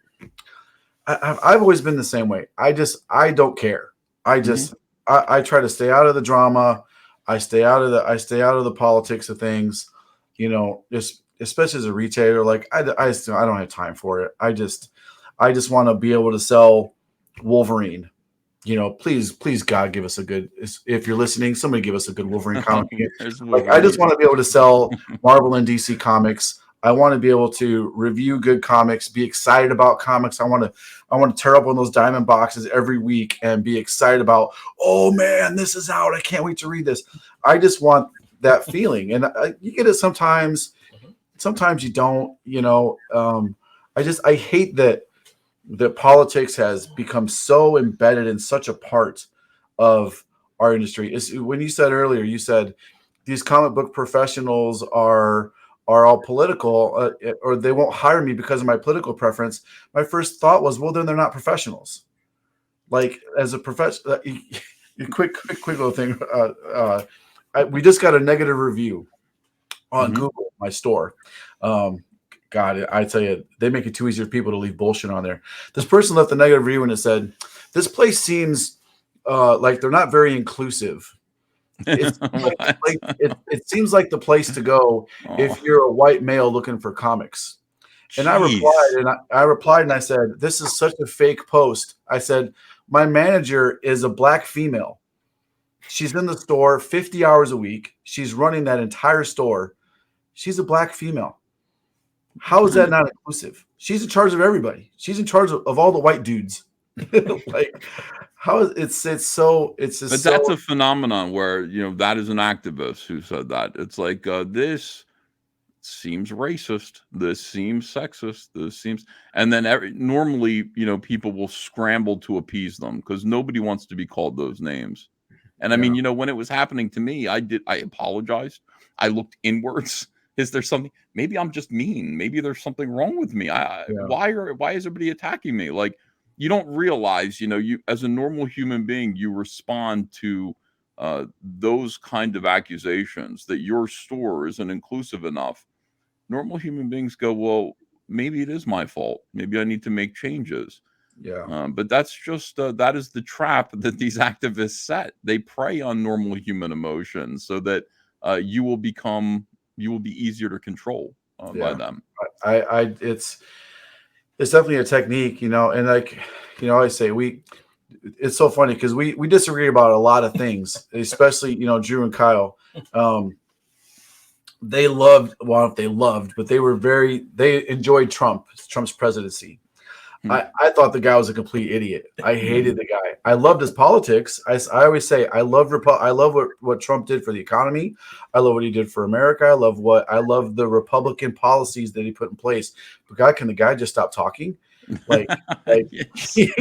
I've always been the same way. I don't care. I try to stay out of the drama. I stay out of the politics of things. Just especially as a retailer, like I don't have time for it. I just want to be able to sell Wolverine. Please, God, give us a good. If you're listening, somebody give us a good Wolverine comic. Like, I just want to be able to sell Marvel and DC comics. I want to be able to review good comics, be excited about comics. I want to tear up one of those diamond boxes every week and be excited about, oh man, this is out. I can't wait to read this. I just want that feeling. And you get it sometimes. Sometimes you don't, I hate that politics has become so embedded in such a part of our industry. When you said earlier, you said these comic book professionals are all political, or they won't hire me because of my political preference. My first thought was, well, then they're not professionals. Like, as a professional, quick little thing. We just got a negative review on Google, my store. God, I tell you, they make it too easy for people to leave bullshit on there. This person left a negative review and it said, "This place seems like they're not very inclusive. It seems like the place to go if you're a white male looking for comics." And I replied and I said, "This is such a fake post." I said, "My manager is a black female. She's in the store 50 hours a week. She's running that entire store. She's a black female. How is that not inclusive? She's in charge of everybody. She's in charge of all the white dudes." Like, how is it's just but that's a phenomenon where that is an activist who said that. It's like, this seems racist, this seems sexist, this seems, and then normally people will scramble to appease them because nobody wants to be called those names. And I mean, when it was happening to me, I apologized. I looked inwards. Is there something? Maybe I'm just mean. Maybe there's something wrong with me. Why is everybody attacking me? Like, you don't realize, you as a normal human being, you respond to those kind of accusations that your store isn't inclusive enough. Normal human beings go, well, maybe it is my fault. Maybe I need to make changes. Yeah. But that's just that is the trap that these activists set. They prey on normal human emotions so that you will be easier to control by them. It's definitely a technique, and like, I say it's so funny because we disagree about a lot of things, especially, Drew and Kyle. They enjoyed Trump's presidency. I thought the guy was a complete idiot. I hated the guy. I loved his politics. I always say I love what Trump did for the economy. I love what he did for America. I love the Republican policies that he put in place. But God, can the guy just stop talking? Like, he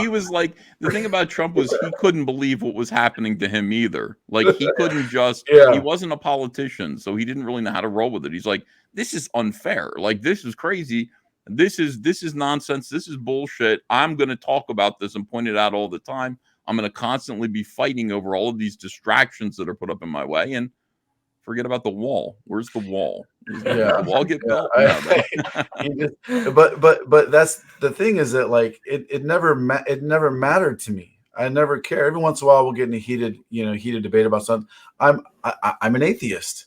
was like, the thing about Trump was he couldn't believe what was happening to him either. Like, he couldn't he wasn't a politician, so he didn't really know how to roll with it. He's like, this is unfair. Like, this is crazy. This is nonsense. This is bullshit. I'm going to talk about this and point it out all the time. I'm going to constantly be fighting over all of these distractions that are put up in my way, and forget about the wall. Where's the wall? Does the wall get built? But that's the thing, is that, like, it never mattered to me. I never care. Every once in a while we'll get in a heated debate about something. I'm an atheist.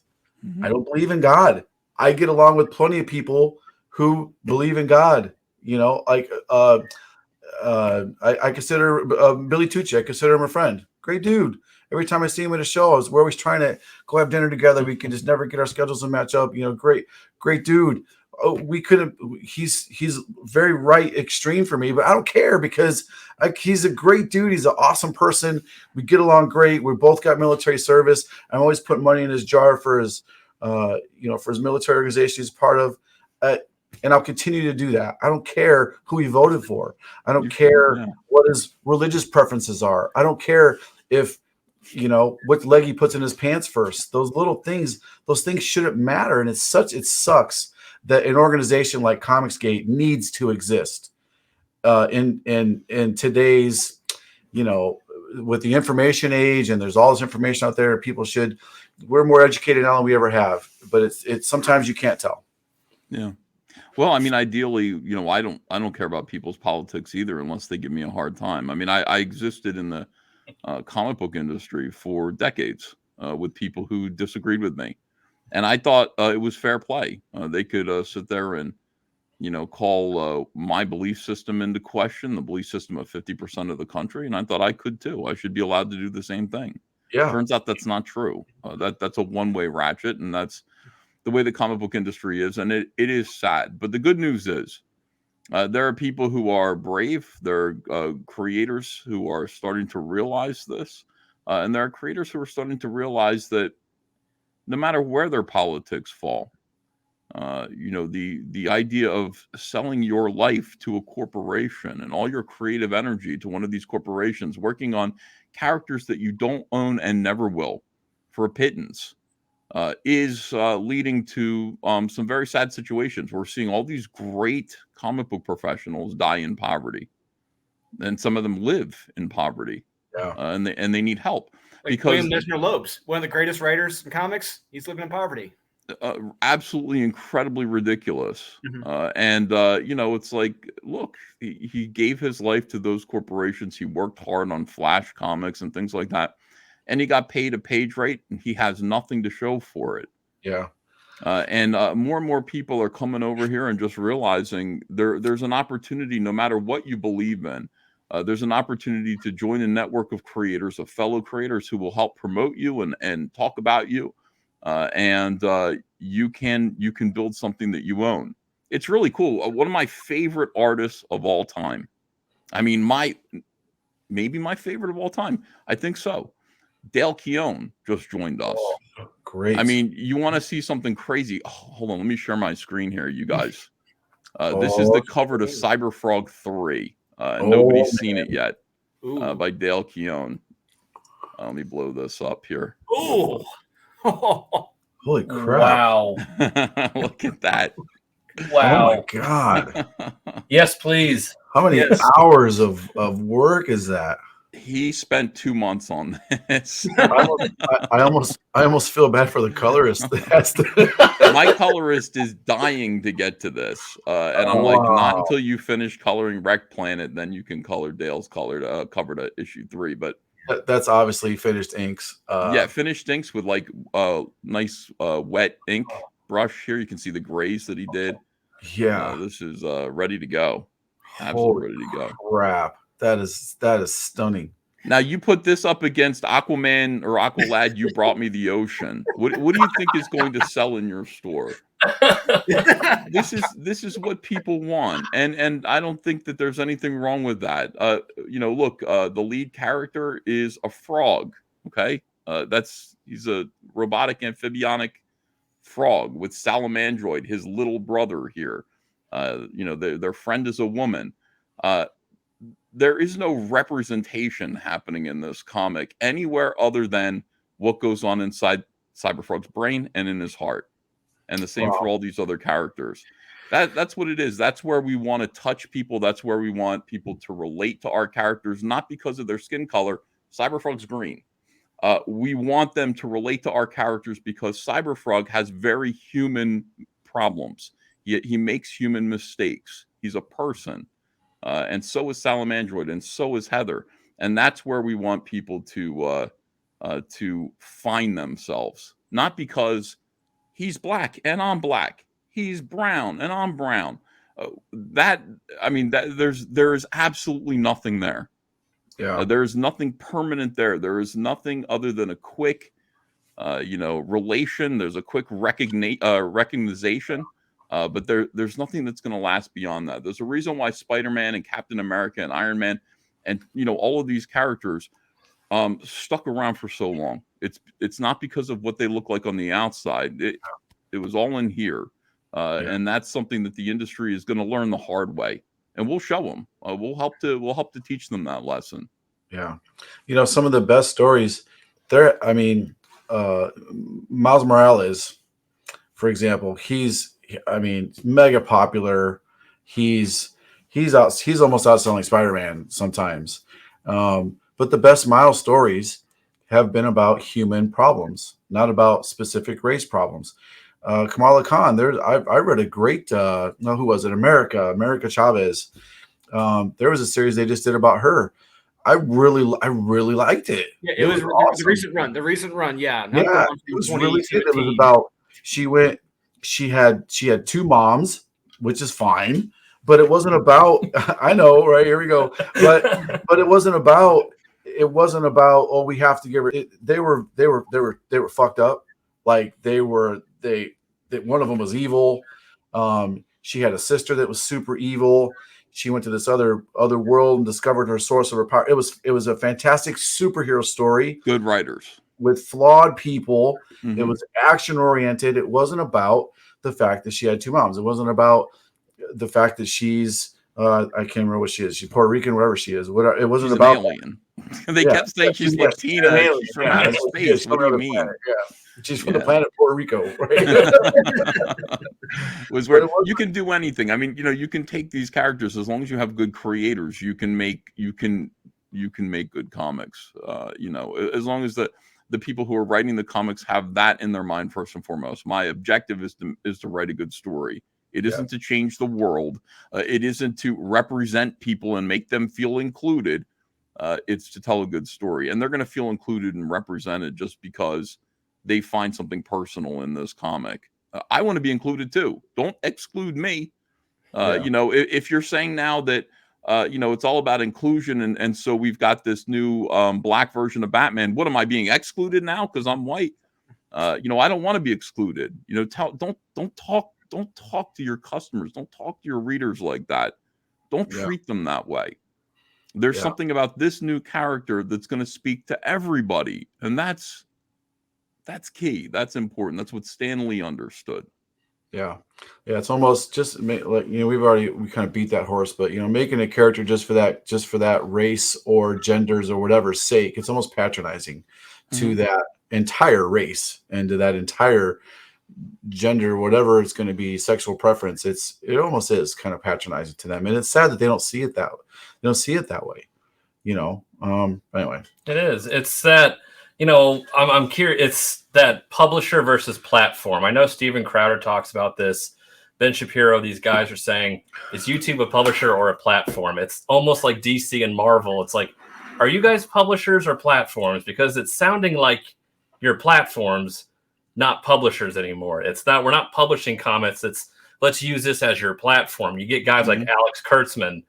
I don't believe in God. I get along with plenty of people who believe in God. Like, I consider Billy Tucci, I consider him a friend. Great dude. Every time I see him at a show, we're always trying to go have dinner together. We can just never get our schedules to match up. Great dude. Oh, we couldn't. He's very right extreme for me, but I don't care because he's a great dude. He's an awesome person. We get along great. We both got military service. I'm always putting money in his jar for his, for his military organization he's part of. and I'll continue to do that. I don't care who he voted for. I don't You- care yeah. what his religious preferences are. I don't care if, what leg he puts in his pants first. Those little things, those things shouldn't matter. And it sucks that an organization like Comicsgate needs to exist in today's, with the information age, and there's all this information out there. We're more educated now than we ever have, but it's sometimes you can't tell. Yeah. Well, I mean, ideally, I don't care about people's politics either, unless they give me a hard time. I mean, I existed in the comic book industry for decades with people who disagreed with me, and I thought it was fair play. They could sit there and call my belief system into question, the belief system of 50% of the country, and I thought I could too. I should be allowed to do the same thing. Yeah. Turns out that's not true. That's a one-way ratchet, and that's the way the comic book industry is, and it is sad. But the good news is there are people who are brave. There are creators who are starting to realize this, and there are creators who are starting to realize that no matter where their politics fall, the idea of selling your life to a corporation and all your creative energy to one of these corporations, working on characters that you don't own and never will for a pittance, is leading to some very sad situations. We're seeing all these great comic book professionals die in poverty, and some of them live in poverty, and they need help. Like because William Nesner Lopes, one of the greatest writers in comics, he's living in poverty. Absolutely incredibly ridiculous. And it's like, look, he gave his life to those corporations. He worked hard on Flash comics and things like that, and he got paid a page rate, and he has nothing to show for it. Yeah. And more and more people are coming over here and just realizing there's an opportunity, no matter what you believe in. There's an opportunity to join a network of creators, of fellow creators who will help promote you and talk about you. And you can build something that you own. It's really cool. One of my favorite artists of all time. I mean, maybe my favorite of all time. I think so. Dale Keown just joined us. Oh, great. I mean, you want to see something crazy? Oh, hold on, let me share my screen here, you guys. This is the cover to Cyberfrog 3. Nobody's seen it yet. By Dale Keown. Let me blow this up here. Ooh. Holy crap. Wow. Look at that. Wow. Oh my God. Yes, please. How many hours of work is that? He spent 2 months on this. I almost feel bad for the colorist. My colorist is dying to get to this. And I'm like, not until you finish coloring Wreck Planet, then you can color Dale's cover to issue 3. But that's obviously finished inks. Finished inks with like nice wet ink brush. Here you can see the grays that he did. Yeah. This is ready to go. Absolutely ready to go. Crap. That is stunning. Now you put this up against Aquaman or Aqualad, You Brought Me the Ocean. What do you think is going to sell in your store? This is what people want, and I don't think that there's anything wrong with that. Look, the lead character is a frog. Okay, he's a robotic amphibionic frog with Salamandroid, his little brother here. Their friend is a woman. There is no representation happening in this comic anywhere other than what goes on inside Cyberfrog's brain and in his heart. And the same for all these other characters. That's what it is. That's where we want to touch people. That's where we want people to relate to our characters, not because of their skin color. Cyberfrog's green. We want them to relate to our characters because Cyberfrog has very human problems. He makes human mistakes. He's a person. And so is Salamandroid, and so is Heather. And that's where we want people to find themselves. Not because he's black and I'm black. He's brown and I'm brown. There is absolutely nothing there. Yeah. There is nothing permanent there. There is nothing other than a quick, relation. There's a quick recognition. But there's nothing that's going to last beyond that. There's a reason why Spider-Man and Captain America and Iron Man and all of these characters stuck around for so long. It's not because of what they look like on the outside. It was all in here. And that's something that the industry is going to learn the hard way, and we'll show them. We'll help to teach them that lesson. Yeah, some of the best stories there. I mean, Miles Morales, for example, he's mega popular. He's almost outselling Spider-Man sometimes. But the best Miles stories have been about human problems, not about specific race problems. Kamala Khan, I read a great who was it? America Chavez. There was a series they just did about her. I really liked it. Yeah, it was awesome. The recent run. Yeah. It was really good. It was about, she had two moms, which is fine, but it wasn't about, I know, right? Here we go. But it wasn't about, oh, we have to give her, they were fucked up. Like one of them was evil. She had a sister that was super evil. She went to this other world and discovered her source of her power. It was a fantastic superhero story. Good writers with flawed people. Mm-hmm. It was action oriented. It wasn't about the fact that she had two moms. It wasn't about the fact that she's I can't remember what she is. She's Puerto Rican, whatever she is. It wasn't about an alien. They kept saying she's Latina. She's from outer space. What do you mean? Planet. Yeah. She's from the planet Puerto Rico, right? Was where you can do anything. I mean, you can take these characters as long as you have good creators. You can make good comics. As long as the people who are writing the comics have that in their mind first and foremost. My objective is to write a good story. It isn't to change the world. It isn't to represent people and make them feel included. It's to tell a good story, and they're going to feel included and represented just because they find something personal in this comic. I want to be included too. Don't exclude me. If you're saying now that, it's all about inclusion. And so we've got this new black version of Batman. What am I being excluded now? Cause I'm white. I don't want to be excluded. Don't talk to your customers. Don't talk to your readers like that. Don't treat them that way. There's something about this new character that's going to speak to everybody. And that's key. That's important. That's what Stan Lee understood. Yeah. It's almost just like, we kind of beat that horse, but making a character just for that race or genders or whatever's sake, it's almost patronizing to that entire race and to that entire gender, whatever it's going to be, sexual preference. It almost is kind of patronizing to them, and it's sad that they don't see it that way. Anyway, it is. It's that. I'm curious. It's that publisher versus platform. I know Steven Crowder talks about this. Ben Shapiro, these guys are saying, is YouTube a publisher or a platform? It's almost like DC and Marvel. It's like, are you guys publishers or platforms? Because it's sounding like you're platforms, not publishers anymore. It's not, we're not publishing comics. It's, let's use this as your platform. You get guys like Alex Kurtzman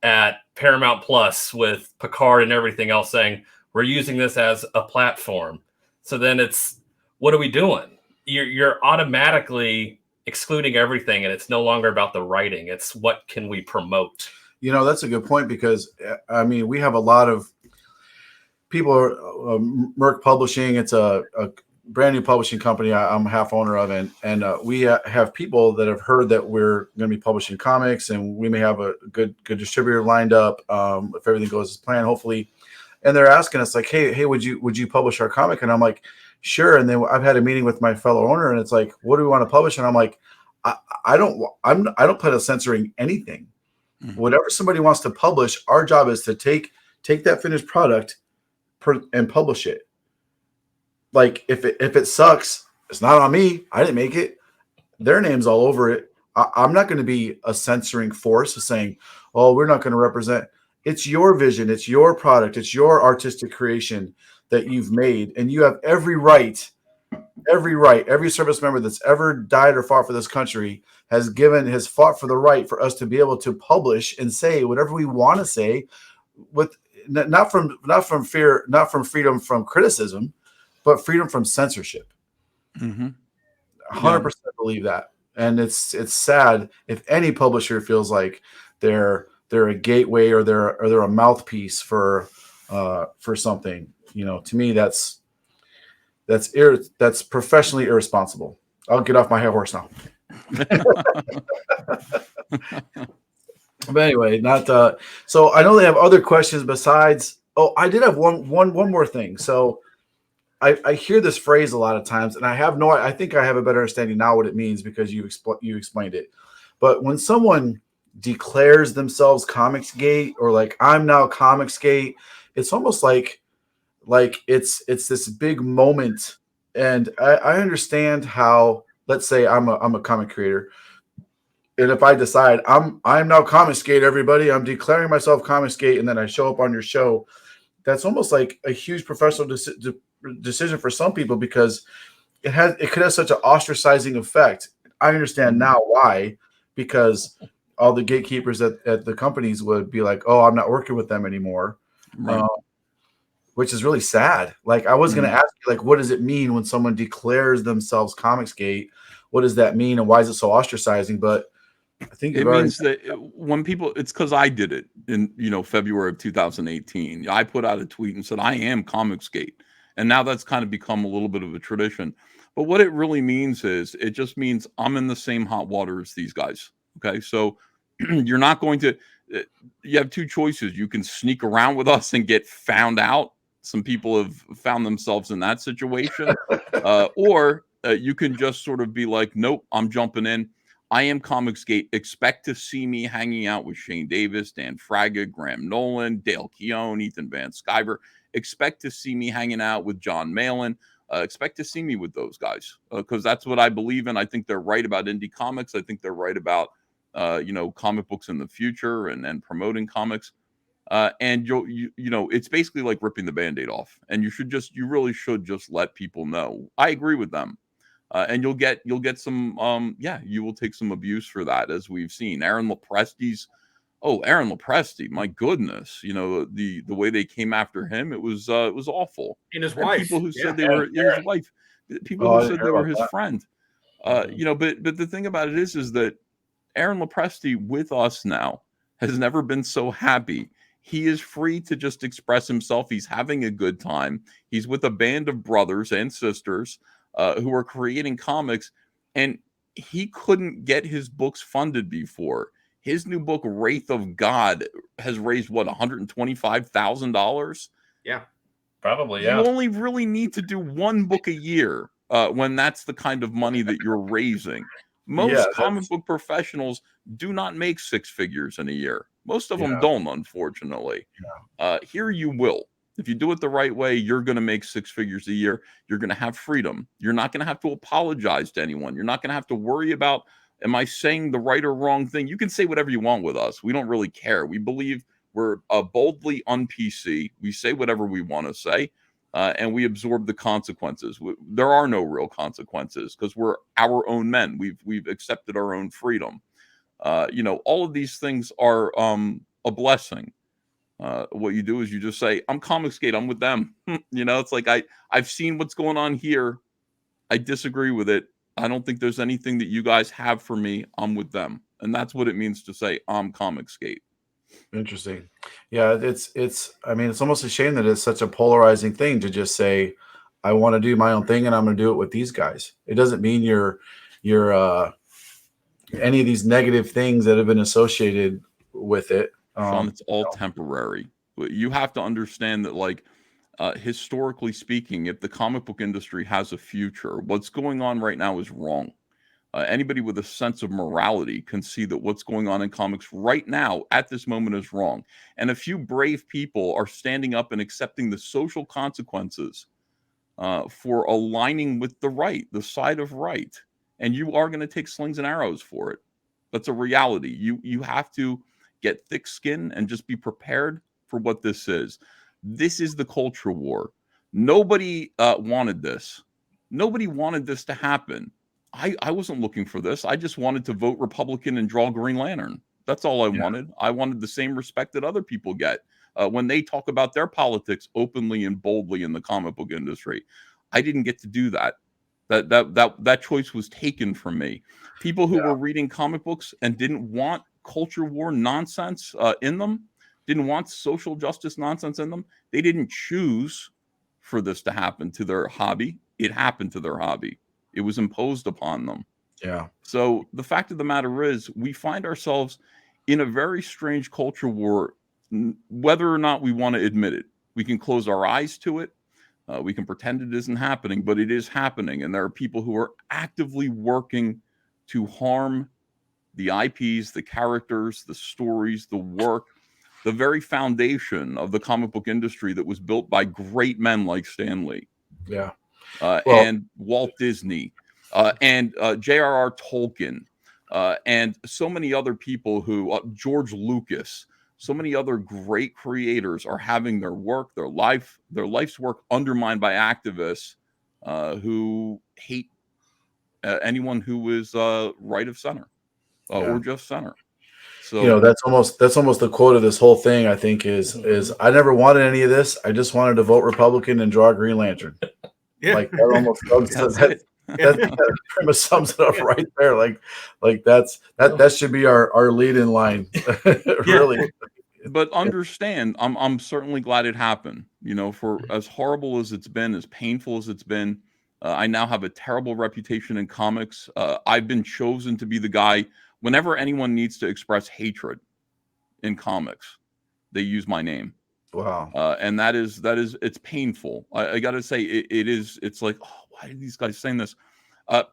at Paramount Plus with Picard and everything else saying, we're using this as a platform. So then it's, what are we doing? You're automatically excluding everything, and it's no longer about the writing. It's what can we promote? That's a good point, because we have a lot of people. Merck Publishing, it's a brand new publishing company I'm half owner of, and we have people that have heard that we're going to be publishing comics, and we may have a good distributor lined up if everything goes as planned, hopefully. And they're asking us like, hey, would you publish our comic? And I'm like, sure. And then I've had a meeting with my fellow owner, and it's like, what do we want to publish? And I'm like, I don't plan on censoring anything. Whatever somebody wants to publish, our job is to take that finished product and publish it. Like if it sucks, it's not on me. I didn't make it. Their name's all over it. I'm not going to be a censoring force saying, oh, we're not going to represent. It's your vision. It's your product. It's your artistic creation that you've made. And you have every right. Every service member that's ever died or fought for this country has fought for the right for us to be able to publish and say whatever we want to say, with not from fear, not from freedom from criticism, but freedom from censorship. 100% believe that. And it's sad if any publisher feels like they're a gateway or they're a mouthpiece for something. To me, that's professionally irresponsible. I'll get off my high horse now. But anyway, not so I know they have other questions besides. Oh, I did have one more thing. So I hear this phrase a lot of times, and I think I have a better understanding now what it means because you explained it. But when someone declares themselves Comicsgate or like I'm now Comicsgate, it's almost like it's this big moment. And I understand how, let's say I'm a comic creator. And if I decide I'm now Comicsgate, everybody, I'm declaring myself Comicsgate, and then I show up on your show, that's almost like a huge professional decision for some people because it could have such an ostracizing effect. I understand now why, because all the gatekeepers at the companies would be like, "Oh, I'm not working with them anymore," Right. which is really sad. Like I was going to ask you, like, what does it mean when someone declares themselves Comicsgate? What does that mean, and why is it so ostracizing? But I think it means that when people, it's because I did it in February of 2018. I put out a tweet and said I am Comicsgate, and now that's kind of become a little bit of a tradition. But what it really means is it just means I'm in the same hot water as these guys. Okay, so you're not going to. You have two choices. You can sneak around with us and get found out. Some people have found themselves in that situation, or you can just sort of be like, nope, I'm jumping in. I am Comicsgate. Expect to see me hanging out with Shane Davis, Dan Fraga, Graham Nolan, Dale Keown, Ethan Van Sciver. Expect to see me hanging out with John Malin. Expect to see me with those guys because that's what I believe in. I think they're right about indie comics. I think they're right about comic books in the future and promoting comics. And it's basically like ripping the Band-Aid off. And you really should just let people know. I agree with them. And you'll get some you will take some abuse for that, as we've seen. Aaron Lopresti's Aaron Lopresti, my goodness, the way they came after him, it was awful. And his wife, people who said they were his wife, people who said they were his friend. But the thing about it is that Aaron Lopresti with us now has never been so happy. He is free to just express himself. He's having a good time. He's with a band of brothers and sisters who are creating comics, and he couldn't get his books funded before. His new book, Wraith of God, has raised what, $125,000? Yeah, probably. Yeah, you only really need to do one book a year when that's the kind of money that you're raising. Most comic book professionals do not make six figures in a year. Most of them don't, unfortunately. Here you will. If you do it the right way, you're going to make six figures a year. You're going to have freedom. You're not going to have to apologize to anyone. You're not going to have to worry about, am I saying the right or wrong thing? You can say whatever you want with us. We don't really care. We believe we're boldly un-PC. We say whatever we want to say, and we absorb the consequences. There are no real consequences because we're our own men. We've accepted our own freedom. All of these things are a blessing. What you do is you just say, I'm Comicsgate, I'm with them. It's like I've seen what's going on here. I disagree with it. I don't think there's anything that you guys have for me. I'm with them. And that's what it means to say I'm Comicsgate. Interesting. Yeah, it's almost a shame that it's such a polarizing thing to just say, I want to do my own thing and I'm going to do it with these guys. It doesn't mean you're any of these negative things that have been associated with it. Shawn, it's all temporary. You have to understand that, historically speaking, if the comic book industry has a future, what's going on right now is wrong. Anybody with a sense of morality can see that what's going on in comics right now at this moment is wrong. And a few brave people are standing up and accepting the social consequences for aligning with the side of right. And you are going to take slings and arrows for it. That's a reality. You have to get thick skin and just be prepared for what this is. This is the culture war. Nobody wanted this. Nobody wanted this to happen. I wasn't looking for this. I just wanted to vote Republican and draw Green Lantern. That's all I wanted. I wanted the same respect that other people get when they talk about their politics openly and boldly in the comic book industry. I didn't get to do that. That choice was taken from me. People who were reading comic books and didn't want culture war nonsense in them, didn't want social justice nonsense in them, they didn't choose for this to happen to their hobby. It happened to their hobby. It was imposed upon them. Yeah. So the fact of the matter is, we find ourselves in a very strange culture war, whether or not we want to admit it. We can close our eyes to it. We can pretend it isn't happening, but it is happening. And there are people who are actively working to harm the IPs, the characters, the stories, the work, the very foundation of the comic book industry that was built by great men like Stan Lee. Yeah. And Walt Disney, and J.R.R. Tolkien, and so many other people who, George Lucas, so many other great creators are having their work, their life's work undermined by activists who hate anyone who is right of center or just center. So that's almost the quote of this whole thing. I think is I never wanted any of this. I just wanted to vote Republican and draw a Green Lantern. Yeah. Like that almost that pretty much sums it up right there. Like that should be our lead in line. Really. But understand, I'm certainly glad it happened. For as horrible as it's been, as painful as it's been, I now have a terrible reputation in comics. I've been chosen to be the guy whenever anyone needs to express hatred in comics, they use my name. Wow. And that is it's painful. I got to say it's like, oh, why are these guys saying this?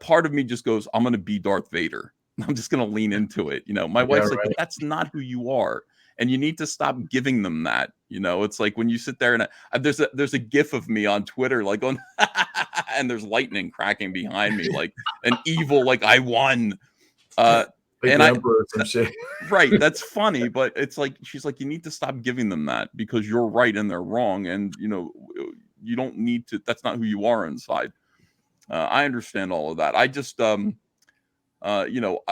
Part of me just goes, I'm going to be Darth Vader. I'm just going to lean into it. My wife's like, but that's not who you are. And you need to stop giving them that. It's like when you sit there and there's a gif of me on Twitter, like on, and there's lightning cracking behind me, like an evil, like I won. And some shit. Right, that's funny, but it's like she's like, you need to stop giving them that because you're right and they're wrong, and you don't need to. That's not who you are inside. I understand all of that. I just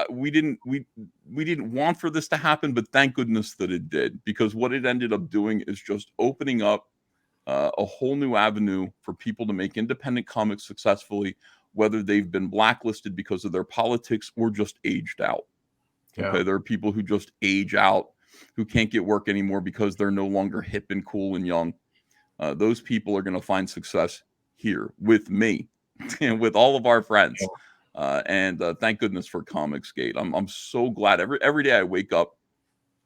we didn't want for this to happen, but thank goodness that it did, because what it ended up doing is just opening up a whole new avenue for people to make independent comics successfully, whether they've been blacklisted because of their politics or just aged out. Yeah. Okay, there are people who just age out, who can't get work anymore because they're no longer hip and cool and young. Those people are going to find success here with me and with all of our friends. And thank goodness for Comicsgate. I'm so glad every day I wake up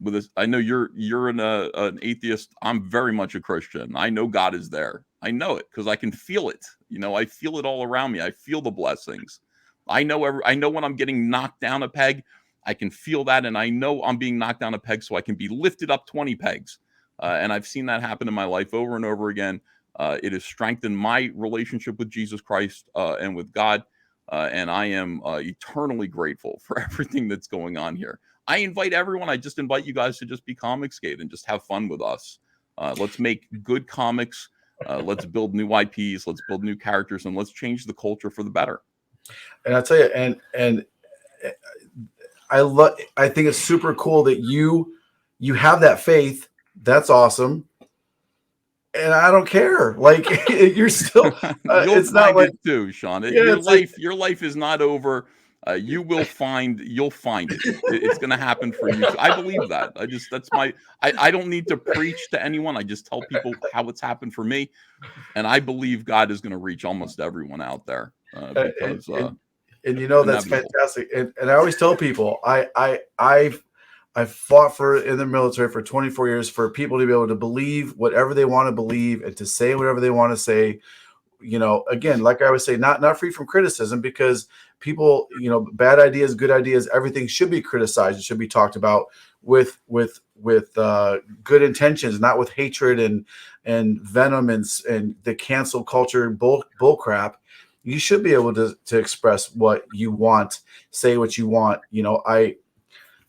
with this. I know you're an atheist. I'm very much a Christian. I know God is there. I know it because I can feel it. I feel it all around me. I feel the blessings. I know when I'm getting knocked down a peg. I can feel that, and I know I'm being knocked down a peg so I can be lifted up 20 pegs. And I've seen that happen in my life over and over again. It has strengthened my relationship with Jesus Christ and with God. And I am eternally grateful for everything that's going on here. I invite everyone. I just invite you guys to just be Comicsgate and just have fun with us. Let's make good comics. Let's build new IPs. Let's build new characters, and let's change the culture for the better. And I tell you, and I think it's super cool that you have that faith. That's awesome. And I don't care. Like you're still it's not like it too, Shawn. Yeah, your life is not over. You'll find it. It's going to happen for you. I believe that. I don't need to preach to anyone. I just tell people how it's happened for me. And I believe God is going to reach almost everyone out there. Because that's fantastic. And I always tell people I fought in the military for 24 years for people to be able to believe whatever they want to believe and to say whatever they want to say. Again, like I would say, not free from criticism, because people, bad ideas, good ideas, everything should be criticized. It should be talked about with good intentions, not with hatred and venom and the cancel culture bull crap. You should be able to express what you want, say what you want,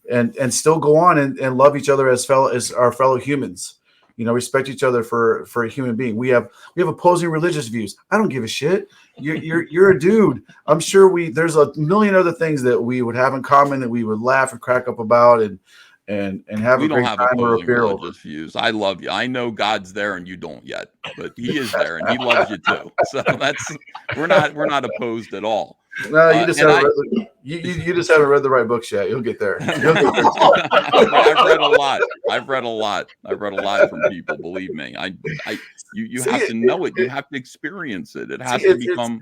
and still go on and love each other as our fellow humans. Respect each other for a human being. We have opposing religious views. I don't give a shit. You're a dude. I'm sure there's a million other things that we would have in common that we would laugh and crack up about and have a great time or a beer over. Views. I love you. I know God's there and you don't yet, but He is there and He loves you too. So we're not opposed at all. No, you just haven't read the right books yet. You'll get there. I've read a lot. I've read a lot from people. Believe me. You have to know it. You have to experience it. It has to become.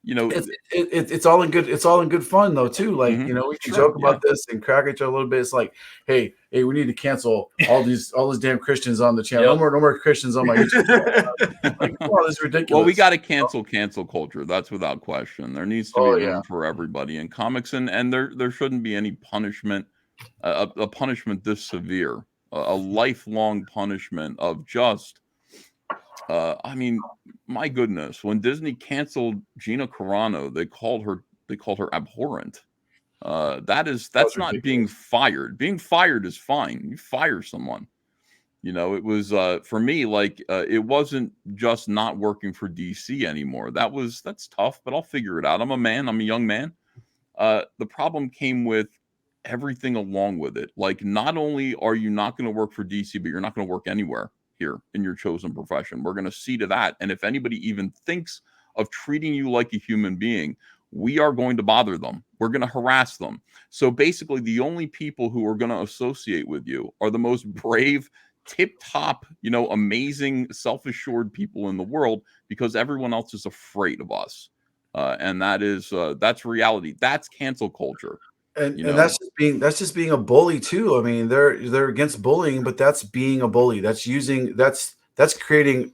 it's all in good. It's all in good fun though too. Like we can joke about this and crack each other a little bit. It's like, hey, we need to cancel all these damn Christians on the channel. No more Christians on my YouTube channel. Like, oh, this is ridiculous. Well, we got to cancel culture. That's without question. There needs to be room for everybody in comics, and there shouldn't be any punishment, a punishment this severe, a lifelong punishment of just. I mean, my goodness, when Disney canceled Gina Carano, they called her abhorrent. That's not being fired. Being fired is fine. You fire someone. It was for me, like it wasn't just not working for DC anymore. That's tough, but I'll figure it out. I'm a man, I'm a young man. The problem came with everything along with it. Like, not only are you not going to work for DC, but you're not going to work anywhere here in your chosen profession. We're going to see to that. And if anybody even thinks of treating you like a human being, we are going to bother them. We're going to harass them. So basically, the only people who are going to associate with you are the most brave, tip-top, amazing, self-assured people in the world, because everyone else is afraid of us. And that's reality. That's cancel culture. And that's just being a bully too. I mean, they're against bullying, but that's being a bully. That's creating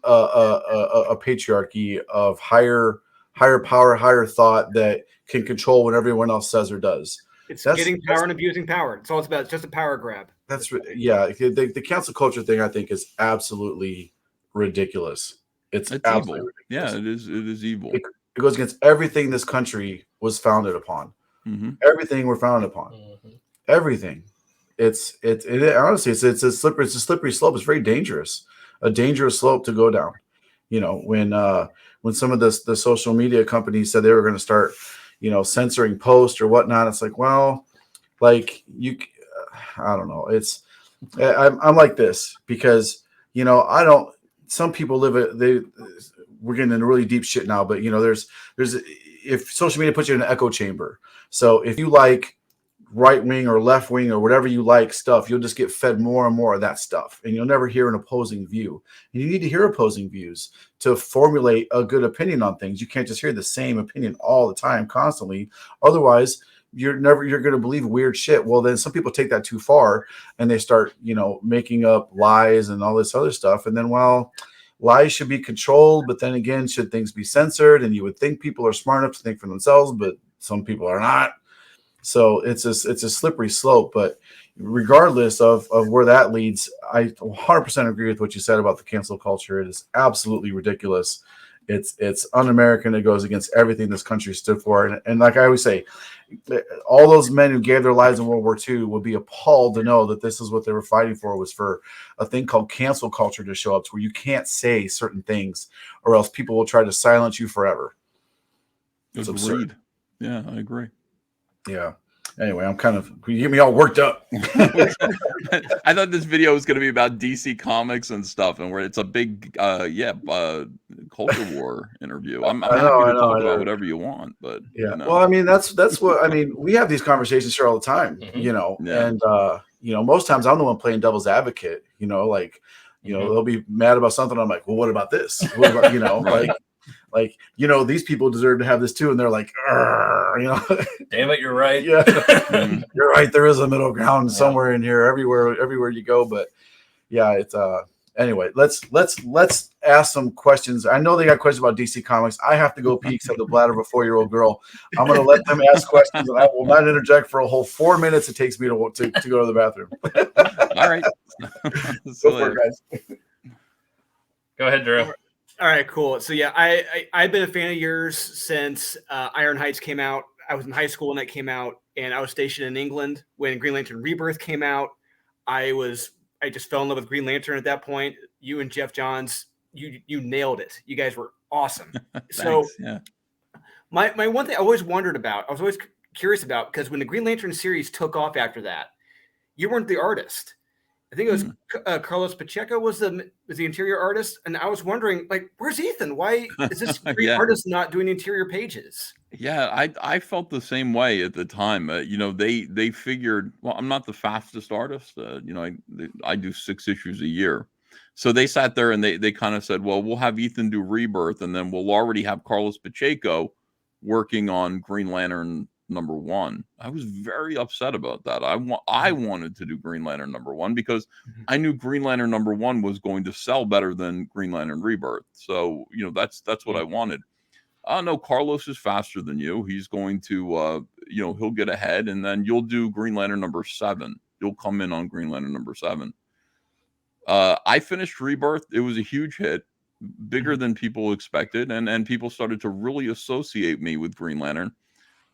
a patriarchy of higher power, higher thought that can control what everyone else says or does. That's getting power and abusing power. It's all it's about. It's just a power grab. The cancel culture thing, I think, is absolutely ridiculous. It's absolutely evil. Ridiculous. Yeah, it is evil. It goes against everything this country was founded upon. Mm-hmm. Everything we're founded upon. Mm-hmm. Everything. It's honestly it's a slippery slope. It's very dangerous. A dangerous slope to go down. When some of the social media companies said they were going to start, censoring posts or whatnot, it's like, well, like I don't know. I'm like this because some people we're getting into really deep shit now, but there's if social media puts you in an echo chamber. So if you like right wing or left wing or whatever you like stuff, you'll just get fed more and more of that stuff, and you'll never hear an opposing view. And you need to hear opposing views to formulate a good opinion on things. You can't just hear the same opinion all the time, constantly. Otherwise, you're going to believe weird shit. Well, then some people take that too far and they start, making up lies and all this other stuff. And then, well, lies should be controlled, but then again, should things be censored? And you would think people are smart enough to think for themselves, but some people are not. So it's a slippery slope. But regardless of where that leads, I 100% agree with what you said about the cancel culture. It is absolutely ridiculous. It's un-American. It goes against everything this country stood for. And like I always say, all those men who gave their lives in World War II would be appalled to know that this is what they were fighting for, was for a thing called cancel culture to show up, to where you can't say certain things or else people will try to silence you forever. It's absurd. Yeah, I agree. Yeah. Anyway, you get me all worked up. I thought this video was going to be about DC Comics and stuff, and where it's a big, culture war interview. I'm happy to talk about whatever you want, but yeah. Well, I mean, that's what I mean. We have these conversations here all the time, and most times I'm the one playing devil's advocate. They'll be mad about something. I'm like, well, what about this? What about, like, these people deserve to have this too. And they're like, damn it, you're right. Yeah, you're right. There is a middle ground somewhere in here, everywhere you go. But yeah, it's anyway, let's ask some questions. I know they got questions about DC Comics. I have to go pee because I have the bladder of a 4-year-old girl. I'm going to let them ask questions, and I will not interject for a whole 4 minutes it takes me to go to the bathroom. All right. Go for it, guys. Go ahead, Drew. All right, cool. So yeah, I've been a fan of yours since Iron Heights came out. I was in high school when that came out, and I was stationed in England when Green Lantern Rebirth came out. I just fell in love with Green Lantern at that point. You and Jeff Johns, you nailed it. You guys were awesome. So yeah. My one thing I always wondered about, I was always curious about, because when the Green Lantern series took off after that, you weren't the artist. I think it was Carlos Pacheco was the interior artist, and I was wondering, like, where's Ethan? Why is this great artist not doing interior pages? Yeah, I felt the same way at the time. They figured, well, I'm not the fastest artist. I do 6 issues a year, so they sat there and they kind of said, well, we'll have Ethan do Rebirth, and then we'll already have Carlos Pacheco working on Green Lantern #1. I was very upset about that. I wanted to do Green Lantern #1 because I knew Green Lantern #1 was going to sell better than Green Lantern Rebirth. So, that's what I wanted. No, Carlos is faster than you. He's going to, he'll get ahead, and then you'll do Green Lantern #7. You'll come in on Green Lantern #7. I finished Rebirth. It was a huge hit, bigger than people expected, and people started to really associate me with Green Lantern.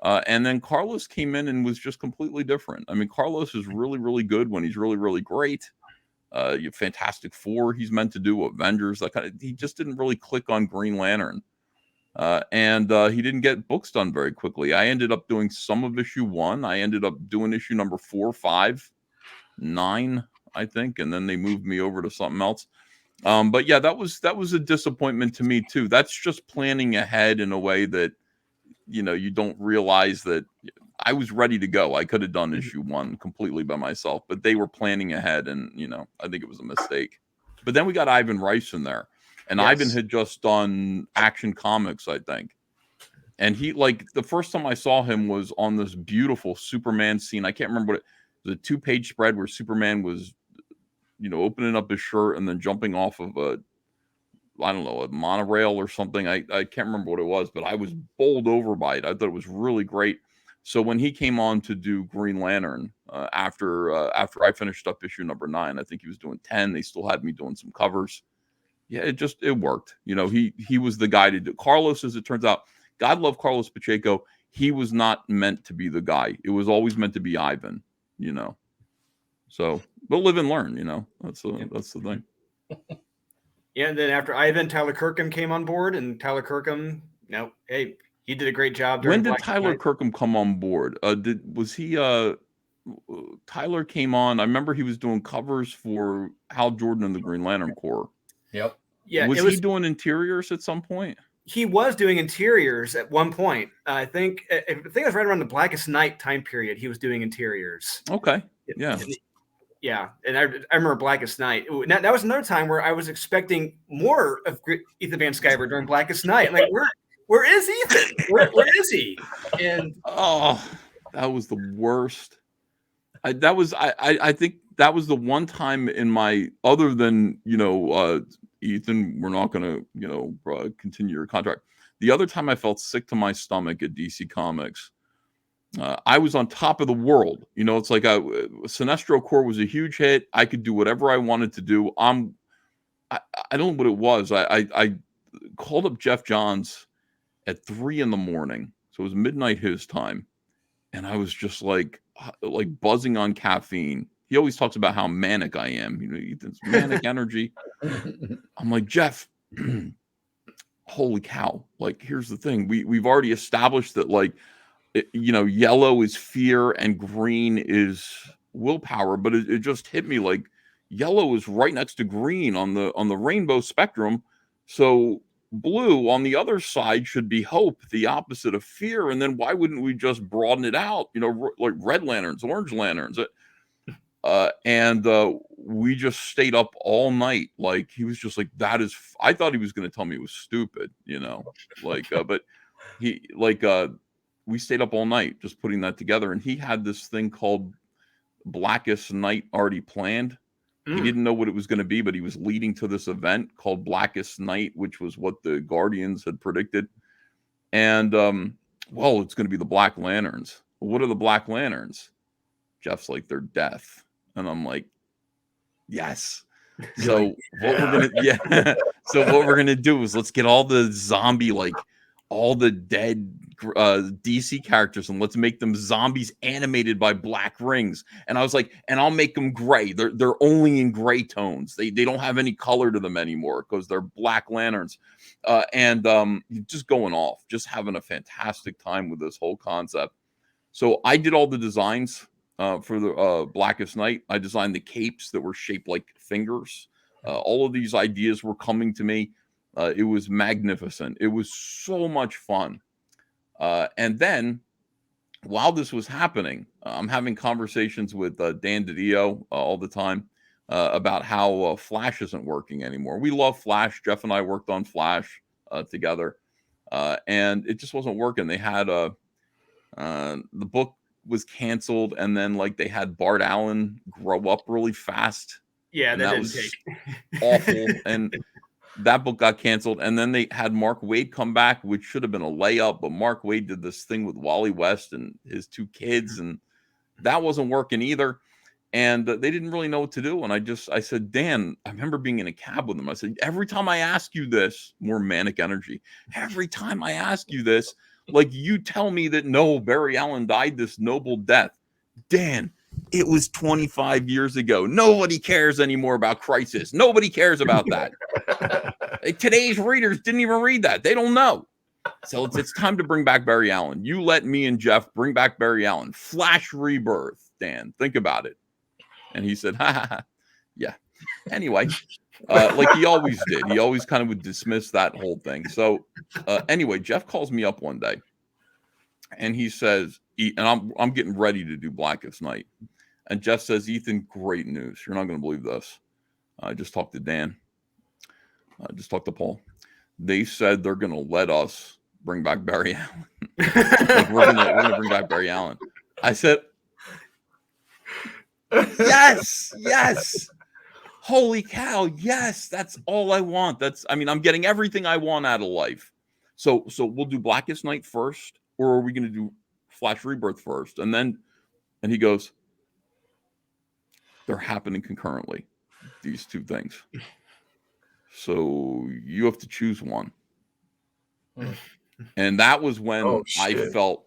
And then Carlos came in and was just completely different. I mean, Carlos is really, really good when he's really, really great. Fantastic Four, he's meant to do Avengers. He just didn't really click on Green Lantern. And he didn't get books done very quickly. I ended up doing some of issue 1. I ended up doing issue number 4, 5, 9, I think, and then they moved me over to something else. But yeah, that was a disappointment to me too. That's just planning ahead in a way that you don't realize that I was ready to go. I could have done issue 1 completely by myself, but they were planning ahead, and I think it was a mistake. But then we got Ivan Rice in there. And Yes. Ivan had just done Action Comics, I think. And he, the first time I saw him was on this beautiful Superman scene. I can't remember what it was, a 2-page spread where Superman was, opening up his shirt and then jumping off of a monorail or something. I can't remember what it was, but I was bowled over by it. I thought it was really great. So when he came on to do Green Lantern, after I finished up issue number 9, I think he was doing 10. They still had me doing some covers. Yeah, it worked. He was the guy to do. Carlos, as it turns out, God love Carlos Pacheco. He was not meant to be the guy. It was always meant to be Ivan. So we'll live and learn. That's the thing. Yeah, and then after Ivan, Tyler Kirkham came on board, and Tyler Kirkham, he did a great job. When did Tyler Kirkham come on board? Tyler came on. I remember he was doing covers for Hal Jordan and the Green Lantern Corps. Yep. Yeah. Was he doing interiors at some point? He was doing interiors at one point. I think it was right around the Blackest Night time period. He was doing interiors. Okay. Yeah. Yeah, and I remember Blackest Night. That was another time where I was expecting more of Ethan Van Sciver during Blackest Night. I'm like, where is Ethan? Where is he? And that was the worst. I think that was the one time in my, other than Ethan, we're not going to continue your contract. The other time I felt sick to my stomach at DC Comics. I was on top of the world. It's like Sinestro Corps was a huge hit. I could do whatever I wanted to do. I don't know what it was. I called up Jeff Johns at 3 a.m. So it was midnight his time. And I was just like buzzing on caffeine. He always talks about how manic I am. Ethan's manic energy. I'm like, Jeff, holy cow. Here's the thing. We've already established that yellow is fear and green is willpower, but it just hit me like yellow is right next to green on the rainbow spectrum. So blue on the other side should be hope, the opposite of fear. And then why wouldn't we just broaden it out? Like red lanterns, orange lanterns. And we just stayed up all night. He was just like, I thought he was going to tell me it was stupid, but he we stayed up all night just putting that together. And he had this thing called Blackest Night already planned. He didn't know what it was going to be, but he was leading to this event called Blackest Night, which was what the Guardians had predicted. And, it's going to be the Black Lanterns. What are the Black Lanterns? Jeff's like, they're death. And I'm like, yes. So what we're going to do is let's get all the zombie, all the dead DC characters, and let's make them zombies animated by black rings. And I was like, and I'll make them gray. They're only in gray tones. They don't have any color to them anymore because they're Black Lanterns. And just going off, just having a fantastic time with this whole concept. So I did all the designs for the Blackest Night. I designed the capes that were shaped like fingers. All of these ideas were coming to me. It was magnificent. It was so much fun. And then while this was happening, I'm having conversations with Dan DiDio all the time about how Flash isn't working anymore. We love Flash. Jeff and I worked on Flash together. and it just wasn't working. They had the book was canceled, and then like they had Bart Allen grow up really fast. Yeah, and that didn't was take. awful. And that book got canceled. And then they had Mark Waid come back, which should have been a layup, but Mark Waid did this thing with Wally West and his 2 kids, and that wasn't working either. And they didn't really know what to do. And I said, Dan, I remember being in a cab with him. I said, every time I ask you this, more manic energy, every time I ask you this, like you tell me that no, Barry Allen died this noble death. Dan, it was 25 years ago. Nobody cares anymore about Crisis. Nobody cares about that. Today's readers didn't even read that. They don't know. So it's time to bring back Barry Allen. You let me and Jeff bring back Barry Allen. Flash Rebirth, Dan. Think about it. And he said, ha, ha, ha. Yeah. Anyway, like he always did. He always kind of would dismiss that whole thing. So anyway, Jeff calls me up one day, and he says, and I'm getting ready to do Blackest Night. And Jeff says, Ethan, great news. You're not going to believe this. I just talked to Dan. I just talked to Paul. They said they're going to let us bring back Barry Allen. Like we're gonna bring back Barry Allen. I said, yes. Holy cow, yes, that's all I want. I'm getting everything I want out of life. So we'll do Blackest Night first, or are we going to do Flash Rebirth first? And he goes, they're happening concurrently, these 2 things. So you have to choose one. And that was when I felt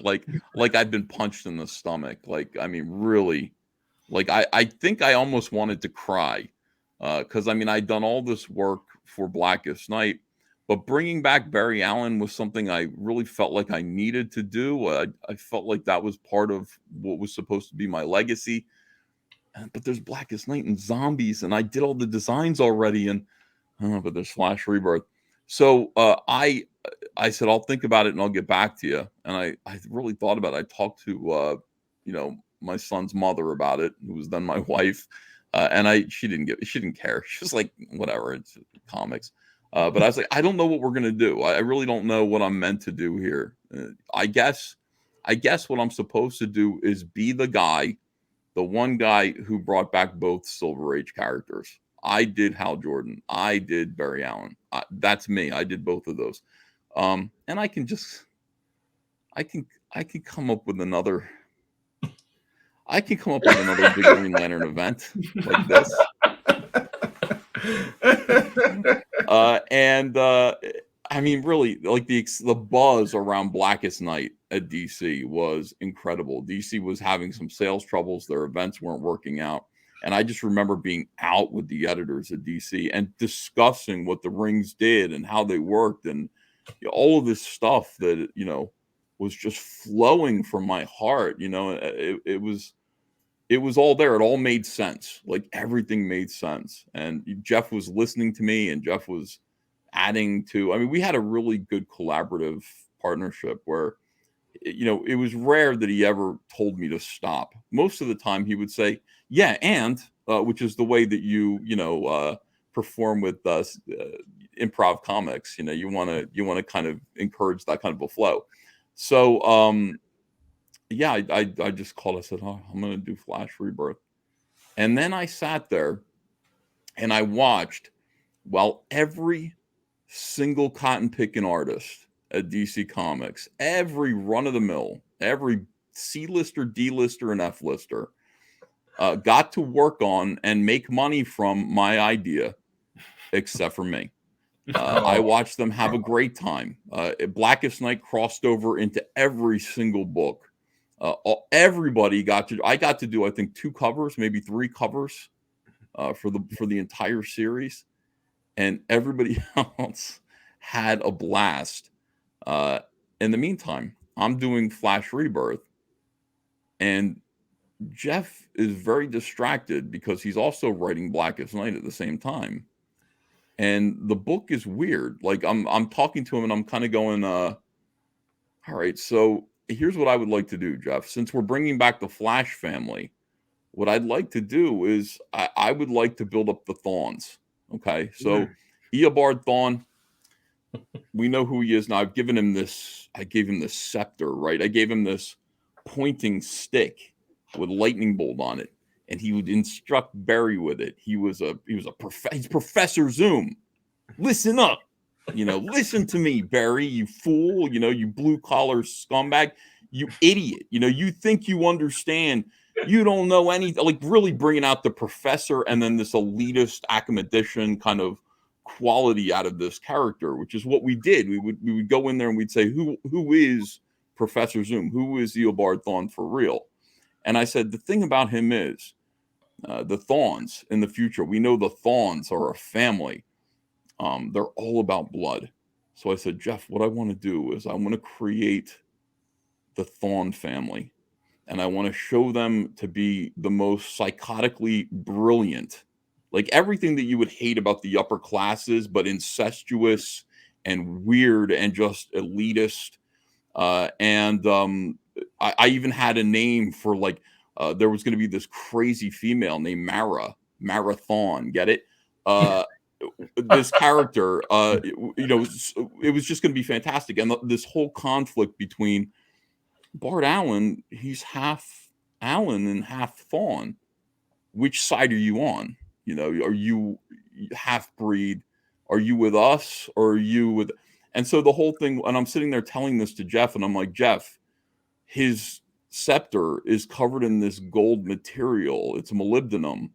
like I'd been punched in the stomach. Like, I mean, really, like I think I almost wanted to cry. Because I'd done all this work for Blackest Night, but bringing back Barry Allen was something I really felt like I needed to do. I felt like that was part of what was supposed to be my legacy. But there's Blackest Night and zombies, and I did all the designs already, but there's Flash Rebirth. So I said, I'll think about it and I'll get back to you. And I really thought about it. I talked to my son's mother about it, who was then my wife. And she didn't care. She was like, whatever, it's comics. But I was like, I don't know what we're gonna do. I really don't know what I'm meant to do here. I guess what I'm supposed to do is be the one guy who brought back both Silver Age characters. I did Hal Jordan. I did Barry Allen. That's me. I did both of those. And I can come up with another. I can come up with another big Green Lantern event like this. Really, like the buzz around Blackest Night at DC was incredible. DC was having some sales troubles. Their events weren't working out. And I just remember being out with the editors at DC and discussing what the rings did and how they worked and all of this stuff that, was just flowing from my heart. It was all there. It all made sense. Like everything made sense. And Jeff was listening to me, and Jeff was adding to, we had a really good collaborative partnership where, it was rare that he ever told me to stop. Most of the time he would say, yeah, and which is the way that you perform with improv comics. You want to kind of encourage that kind of a flow. So I just called. I said, I'm going to do Flash Rebirth. And then I sat there and I watched while every single cotton picking artist at DC Comics, every run of the mill, every C-lister, D-lister, and F-lister got to work on and make money from my idea, except for me. I watched them have a great time. Blackest Night crossed over into every single book. Everybody I got to do, I think, 2 covers, maybe 3 covers for the entire series. And everybody else had a blast. In the meantime, I'm doing Flash Rebirth, and Jeff is very distracted because he's also writing Blackest Night at the same time. And the book is weird. Like I'm talking to him and I'm kind of going, all right, so here's what I would like to do, Jeff. Since we're bringing back the Flash family, what I'd like to do is I would like to build up the Thawns. Okay, so Eobard Thawne, we know who he is now. I gave him this scepter, right? I gave him this pointing stick with lightning bolt on it, and he would instruct Barry with it. He's Professor Zoom. Listen up. Listen to me, Barry, you fool, you blue collar scumbag, you idiot. You think you understand. You don't know anything. Like, really bringing out the professor and then this elitist academician kind of quality out of this character, which is what we did. We would go in there and we'd say, who is Professor Zoom? Who is Eobard Thawne for real? And I said, the thing about him is the Thawnes in the future. We know the Thawnes are a family. They're all about blood. So I said, Jeff, what I want to do is I want to create the Thawne family. And I want to show them to be the most psychotically brilliant. Like everything that you would hate about the upper classes, but incestuous and weird and just elitist. I even had a name for there was going to be this crazy female named Marathon. Get it? This character, it was just going to be fantastic. And this whole conflict between Bart Allen, he's half Allen and half Thawne. Which side are you on? Are you half breed? Are you with us or are you with? And so the whole thing, and I'm sitting there telling this to Jeff, and I'm like, Jeff, his scepter is covered in this gold material. It's molybdenum.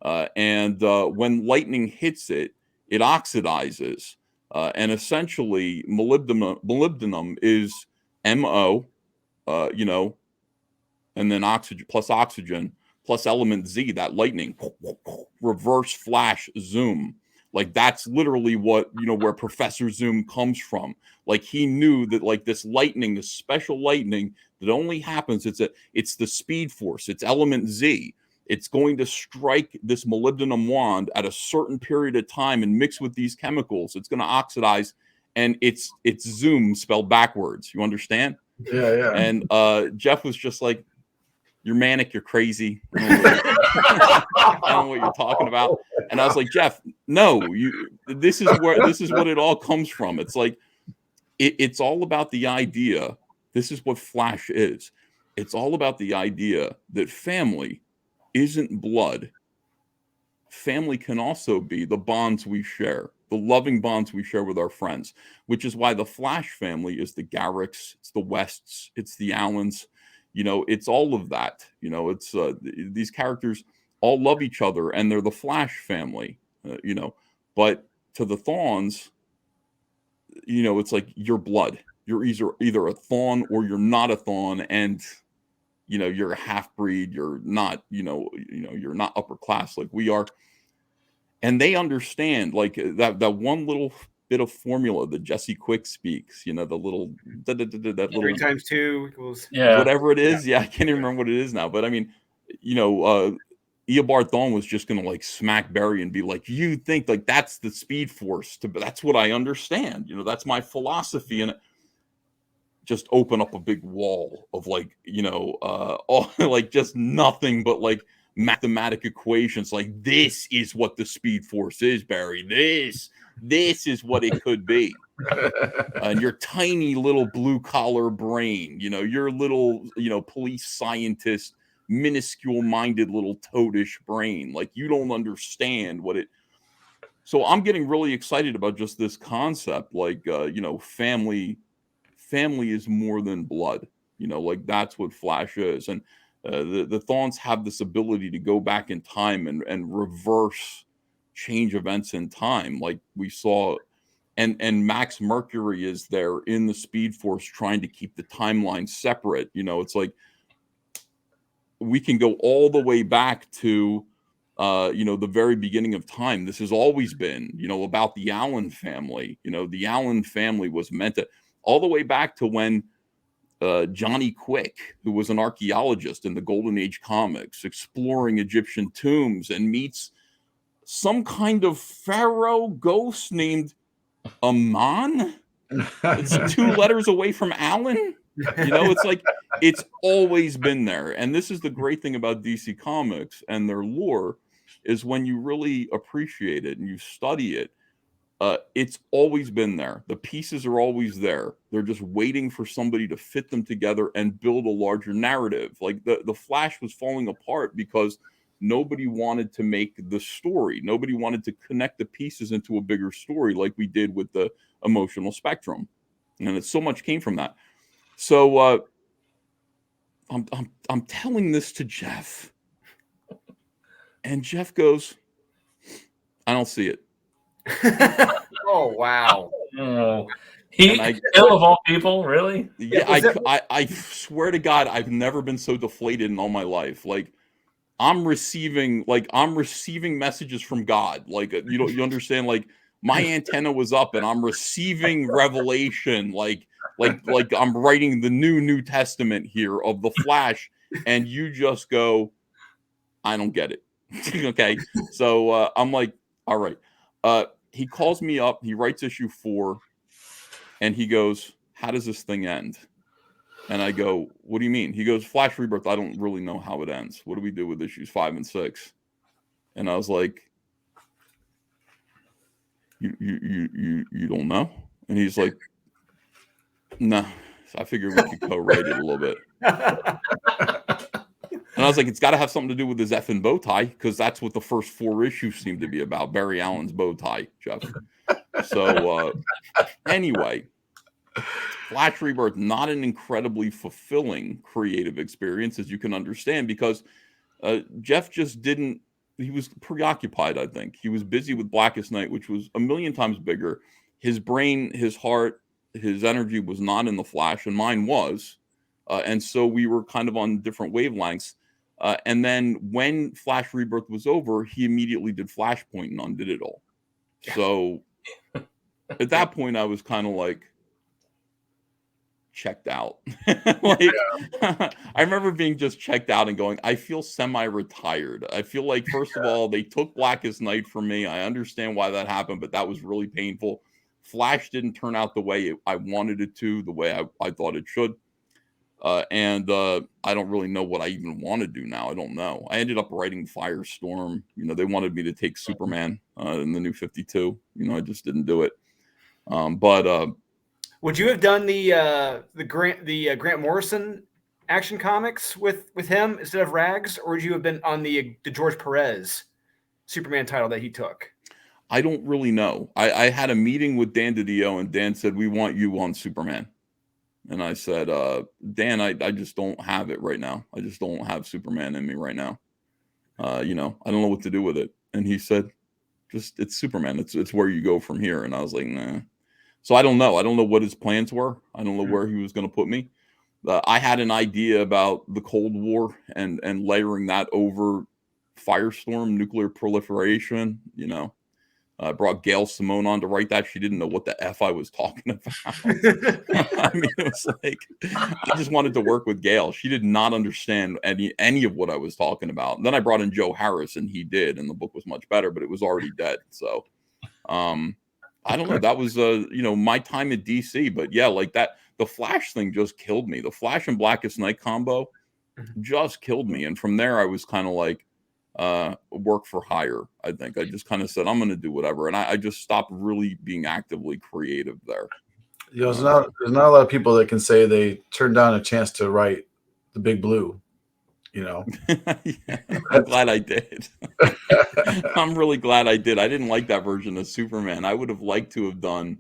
And when lightning hits it, it oxidizes. And essentially, molybdenum is MO, and then oxygen plus element Z, that lightning, reverse flash zoom. Like that's literally what, where Professor Zoom comes from. Like he knew that this lightning, this special lightning that only happens, it's the speed force, it's element Z. It's going to strike this molybdenum wand at a certain period of time and mix with these chemicals. It's going to oxidize, and it's Zoom spelled backwards. You understand? Yeah. And Jeff was just like, "You're manic. You're crazy. I don't know what you're talking about." And I was like, "Jeff, no. This is what it all comes from. It's like it's all about the idea. This is what Flash is. It's all about the idea that family isn't blood. Family can also be the bonds we share, the loving bonds we share with our friends, which is why the Flash family is the Garricks, it's the Wests, it's the Allens. It's all of that. It's these characters all love each other and they're the Flash family, but to the Thawnes, it's like your blood. You're either a Thawne or you're not a Thawne, and you're a half breed. You're not, you're not upper class like we are. And they understand that one little bit of formula that Jesse Quick speaks, the little that 3 times 2 equals whatever it is. Yeah, I can't even remember what it is now. But I mean, Eobard Thawne was just gonna smack Barry and be like, "You think that's the speed force? That's what I understand. That's my philosophy." And just open up a big wall of all just nothing but mathematic equations. This is what the speed force is, Barry. This is what it could be. And your tiny little blue collar brain, your little, police scientist, minuscule minded little toadish brain. You don't understand what it. So I'm getting really excited about just this concept. Family is more than blood. That's what Flash is. And the Thawnes have this ability to go back in time and reverse change events in time, like we saw. And Max Mercury is there in the Speed Force trying to keep the timeline separate. It's like we can go all the way back to the very beginning of time. This has always been, about the Allen family. The Allen family was meant to, all the way back to when Johnny Quick, who was an archaeologist in the Golden Age comics, exploring Egyptian tombs and meets some kind of pharaoh ghost named Aman. It's 2 letters away from Allen. It's like it's always been there. And this is the great thing about DC Comics and their lore, is when you really appreciate it and you study it, It's always been there. The pieces are always there. They're just waiting for somebody to fit them together and build a larger narrative. Like the Flash was falling apart because nobody wanted to make the story. Nobody wanted to connect the pieces into a bigger story like we did with the emotional spectrum. And so much came from that. So I'm telling this to Jeff. And Jeff goes, I don't see it. Oh, wow. Oh, Kiel of all people, really? Yeah, I swear to God, I've never been so deflated in all my life. Like I'm receiving messages from God. Like you understand? Like my antenna was up, and I'm receiving revelation. Like I'm writing the New Testament here of the Flash, and you just go, I don't get it. Okay, so I'm like, all right. He calls me up. He writes issue 4. And he goes, how does this thing end? And I go, what do you mean? He goes, Flash Rebirth, I don't really know how it ends. What do we do with issues 5 and 6? And I was like, you don't know? And he's like, no. Nah. I figured we could co-write it a little bit. And I was like, it's got to have something to do with his effing bow tie, because that's what the first 4 issues seem to be about. Barry Allen's bow tie, Jeff. So anyway, Flash Rebirth, not an incredibly fulfilling creative experience, as you can understand, because Jeff just didn't, he was preoccupied, I think. He was busy with Blackest Night, which was a million times bigger. His brain, his heart, his energy was not in the Flash, and mine was. And so we were kind of on different wavelengths. And then when Flash Rebirth was over, he immediately did Flashpoint and undid it all. So at that point, I was kind of like checked out. I remember being just checked out and going, I feel semi-retired. I feel like, first of all, they took Blackest Night from me. I understand why that happened, but that was really painful. Flash didn't turn out the way I wanted it to, the way I thought it should. And I don't really know what I even want to do now. I don't know. I ended up writing Firestorm. They wanted me to take Superman in the New 52. I just didn't do it. But would you have done the Grant Morrison Action Comics with him instead of Rags, or would you have been on the George Perez Superman title that he took? I don't really know. I had a meeting with Dan DiDio, and Dan said, we want you on Superman. And I said, Dan, I just don't have it right now. I just don't have Superman in me right now. I don't know what to do with it. And he said, it's Superman. It's where you go from here. And I was like, nah. So I don't know. I don't know what his plans were. I don't know where he was going to put me. I had an idea about the Cold War and layering that over Firestorm, nuclear proliferation, I brought Gail Simone on to write that. She didn't know what the F I was talking about. I mean, it was like, I just wanted to work with Gail. She did not understand any of what I was talking about. And then I brought in Joe Harris, and he did, and the book was much better, but it was already dead. So, I don't know. That was, my time at DC. But yeah, like that, the Flash thing just killed me. The Flash and Blackest Night combo just killed me. And from there, I was kind of like, work for hire. I think I just kind of said, I'm going to do whatever. And I just stopped really being actively creative there. There's not a lot of people that can say they turned down a chance to write the Big Blue, Yeah, I'm glad I did. I'm really glad I did. I didn't like that version of Superman. I would have liked to have done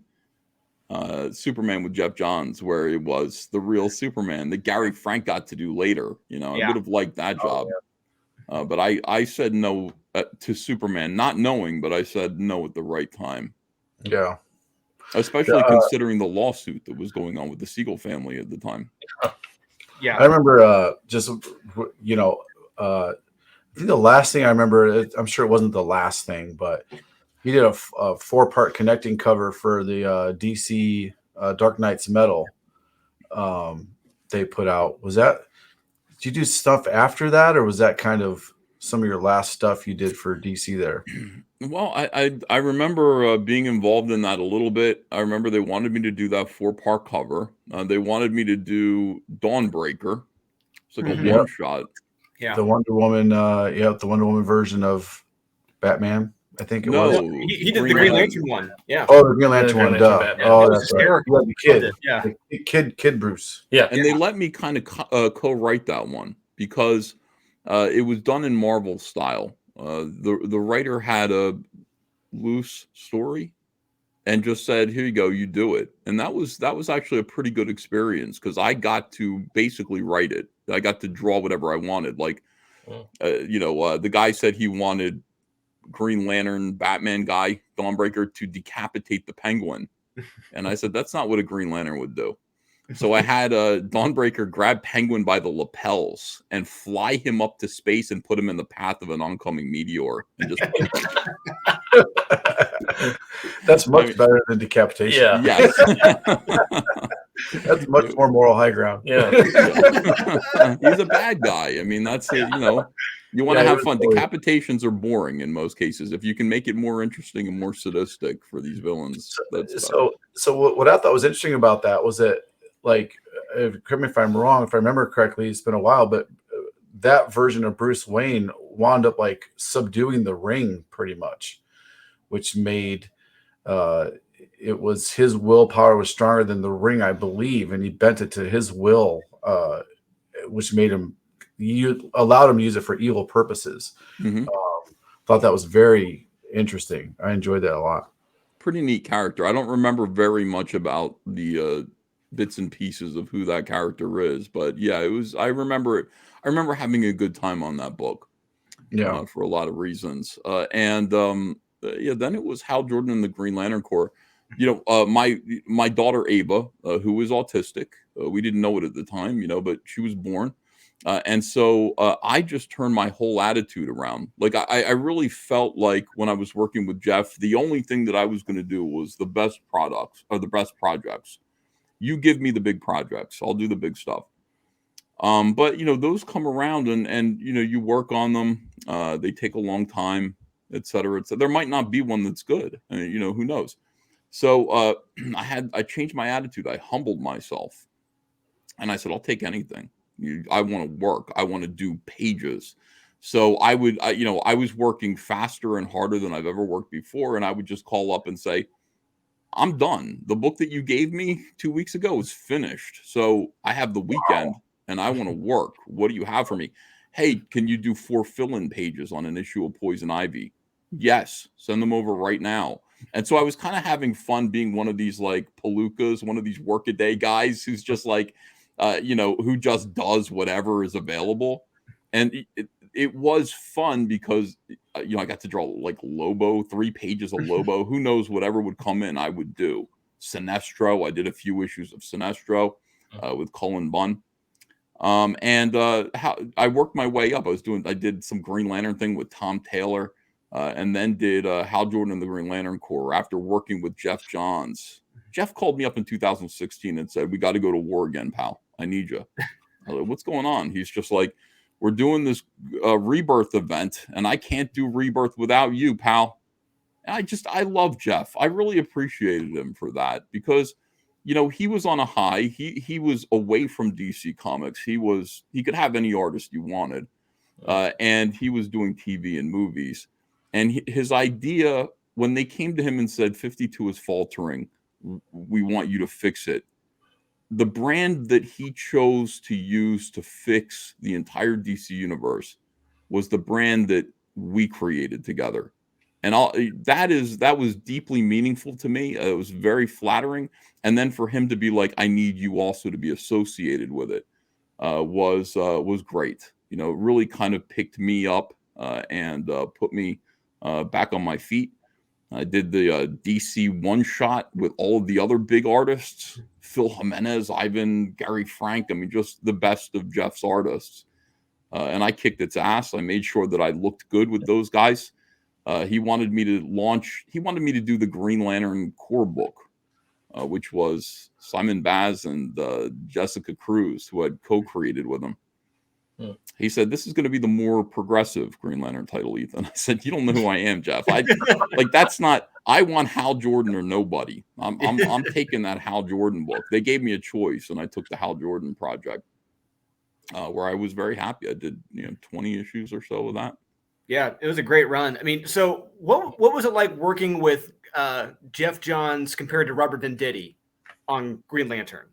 Superman with Jeff Johns, where it was the real Superman that Gary Frank got to do later. I would have liked that job. But I said no to Superman, not knowing, but I said no at the right time. Yeah. Especially considering the lawsuit that was going on with the Siegel family at the time. Yeah. I remember I think the last thing I remember, I'm sure it wasn't the last thing, but he did a 4-part connecting cover for the DC Dark Knight's Metal they put out. Did you do stuff after that, or was that kind of some of your last stuff you did for DC there? Well, I remember being involved in that a little bit. I remember they wanted me to do that 4-part cover. They wanted me to do Dawnbreaker. It's like a one-shot. Yeah. The Wonder Woman, the Wonder Woman version of Batman. I think it No, was. He did the Green Lantern one. Yeah. Oh, the Green Lantern one. Green Duh. Lantern Batman. Oh, That was that's right. hysterical. Yeah, the kid. Yeah. The kid Bruce. Yeah. And they let me kind of co-write that one because it was done in Marvel style. The writer had a loose story and just said, "Here you go, you do it." And that was actually a pretty good experience because I got to basically write it. I got to draw whatever I wanted. Like, the guy said he wanted Green Lantern Batman guy Dawnbreaker to decapitate the Penguin, and I said that's not what a Green Lantern would do. So I had Dawnbreaker grab Penguin by the lapels and fly him up to space and put him in the path of an oncoming meteor and just That's much better than decapitation. Yeah. yes. That's much more moral high ground. Yeah. He's a bad guy. I mean, that's it, you want to have fun. Totally. Decapitations are boring in most cases. If you can make it more interesting and more sadistic for these villains, that's So what I thought was interesting about that was that, like, correct me if I'm wrong, if I remember correctly, it's been a while, but that version of Bruce Wayne wound up like subduing the Ring pretty much, which made it was his willpower was stronger than the Ring, I believe, and he bent it to his will, which made him allowed him to use it for evil purposes. Thought that was very interesting. I enjoyed that a lot. pretty neat character. I don't remember very much about the bits and pieces of who that character is, but yeah, it was. I remember having a good time on that book. Yeah, For a lot of reasons. Then it was Hal Jordan and the Green Lantern Corps. My daughter Ava, who is autistic, we didn't know it at the time, but she was born. And so I just turned my whole attitude around. Like I really felt like when I was working with Jeff, the only thing that I was going to do was the best products or the best projects. You give me the big projects, I'll do the big stuff. But those come around and you work on them. They take a long time, et cetera. There might not be one that's good. Who knows? So I changed my attitude. I humbled myself, and I said, I'll take anything. I want to work. I want to do pages. So I was working faster and harder than I've ever worked before, and I would just call up and say, I'm done. The book that you gave me 2 weeks ago is finished. So I have the weekend. Wow. And I want to work. What do you have for me? Hey, can you do 4 fill-in pages on an issue of Poison Ivy? Yes, send them over right now. And so I was kind of having fun being one of these like palookas, one of these workaday guys who's just like, who just does whatever is available. And it was fun because, I got to draw like Lobo, 3 pages of Lobo. Who knows, whatever would come in, I would do. Sinestro, I did a few issues of Sinestro with Cullen Bunn. How I worked my way up. I did some Green Lantern thing with Tom Taylor, and then did Hal Jordan and the Green Lantern Corps after working with Jeff Johns. Jeff called me up in 2016 and said, "We got to go to war again, pal. I need you." I was like, "What's going on?" He's just like, "We're doing this Rebirth event, and I can't do Rebirth without you, pal." And I love Jeff. I really appreciated him for that because he was on a high. He was away from DC Comics. He could have any artist you wanted. And he was doing TV and movies. And his idea, when they came to him and said, 52 is faltering, we want you to fix it. The brand that he chose to use to fix the entire DC universe was the brand that we created together. And that was deeply meaningful to me. It was very flattering. And then for him to be like, I need you also to be associated with it, was great. It really kind of picked me up and put me back on my feet. I did the DC one shot with all of the other big artists, Phil Jimenez, Ivan, Gary Frank. I mean, just the best of Jeff's artists. And I kicked its ass. I made sure that I looked good with those guys. He wanted me to do the Green Lantern Corps book, which was Simon Baz and Jessica Cruz, who had co-created with him. He said, "This is going to be the more progressive Green Lantern title, Ethan." I said, "You don't know who I am, Jeff. That's not, I want Hal Jordan or nobody. I'm taking that Hal Jordan book." They gave me a choice and I took the Hal Jordan project, where I was very happy. I did, 20 issues or so of that. Yeah, it was a great run. I mean, so what was it like working with Jeff Johns compared to Robert Venditti on Green Lantern?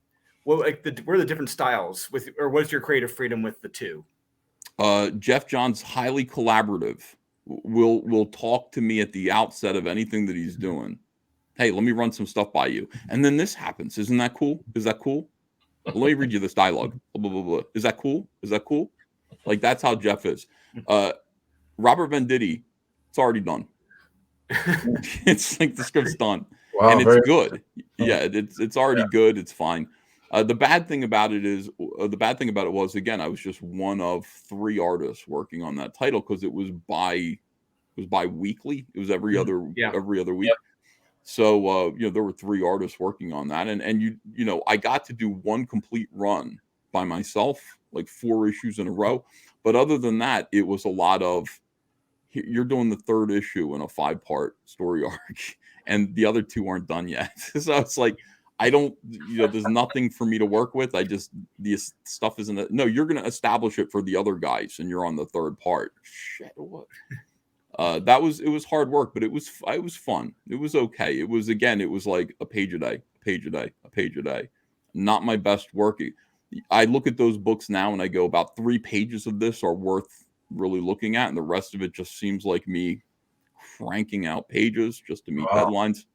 What what are the different styles with, or what's your creative freedom with the two? Jeff Johns highly collaborative. Will talk to me at the outset of anything that he's doing. Hey, let me run some stuff by you, and then this happens. Isn't that cool? Is that cool? Well, let me read you this dialogue. Blah, blah, blah, blah. Is that cool? Is that cool? Like, that's how Jeff is. Robert Venditti, it's already done. It's like the script's done, Wow, and it's very good. Yeah, it's already good. It's fine. The bad thing about it was, again, I was just one of 3 artists working on that title because it was bi-weekly. It was every other week. Yep. So there were 3 artists working on that, and I got to do one complete run by myself, like 4 issues in a row. But other than that, it was a lot of, you're doing the 3rd issue in a 5-part story arc, and the other 2 aren't done yet. So it's like, I don't, there's nothing for me to work with. The stuff isn't. No, you're going to establish it for the other guys, and you're on the 3rd part. Shit, what? It was hard work, but it was fun. It was okay. It was like a page a day, a page a day, a page a day. Not my best work. I look at those books now and I go, about 3 pages of this are worth really looking at, and the rest of it just seems like me cranking out pages just to meet deadlines.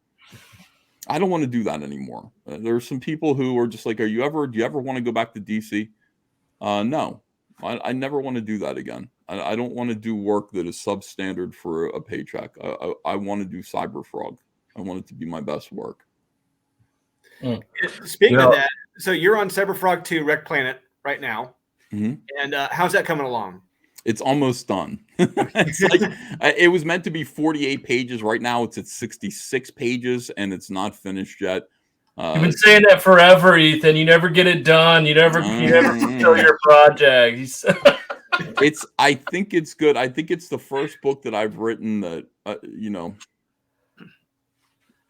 I don't want to do that anymore. There are some people who are just like, do you ever want to go back to DC? No, I never want to do that again. I don't want to do work that is substandard for a paycheck. I want to do Cyberfrog. I want it to be my best work. Speaking of that, so you're on Cyberfrog 2 Wreck Planet right now. Mm-hmm. And how's that coming along? It's almost done. It's like, it was meant to be 48 pages. Right now it's at 66 pages and it's not finished yet. You've been saying that forever, Ethan. You never get it done. You never fulfill your project. I think it's good. I think it's the first book that I've written that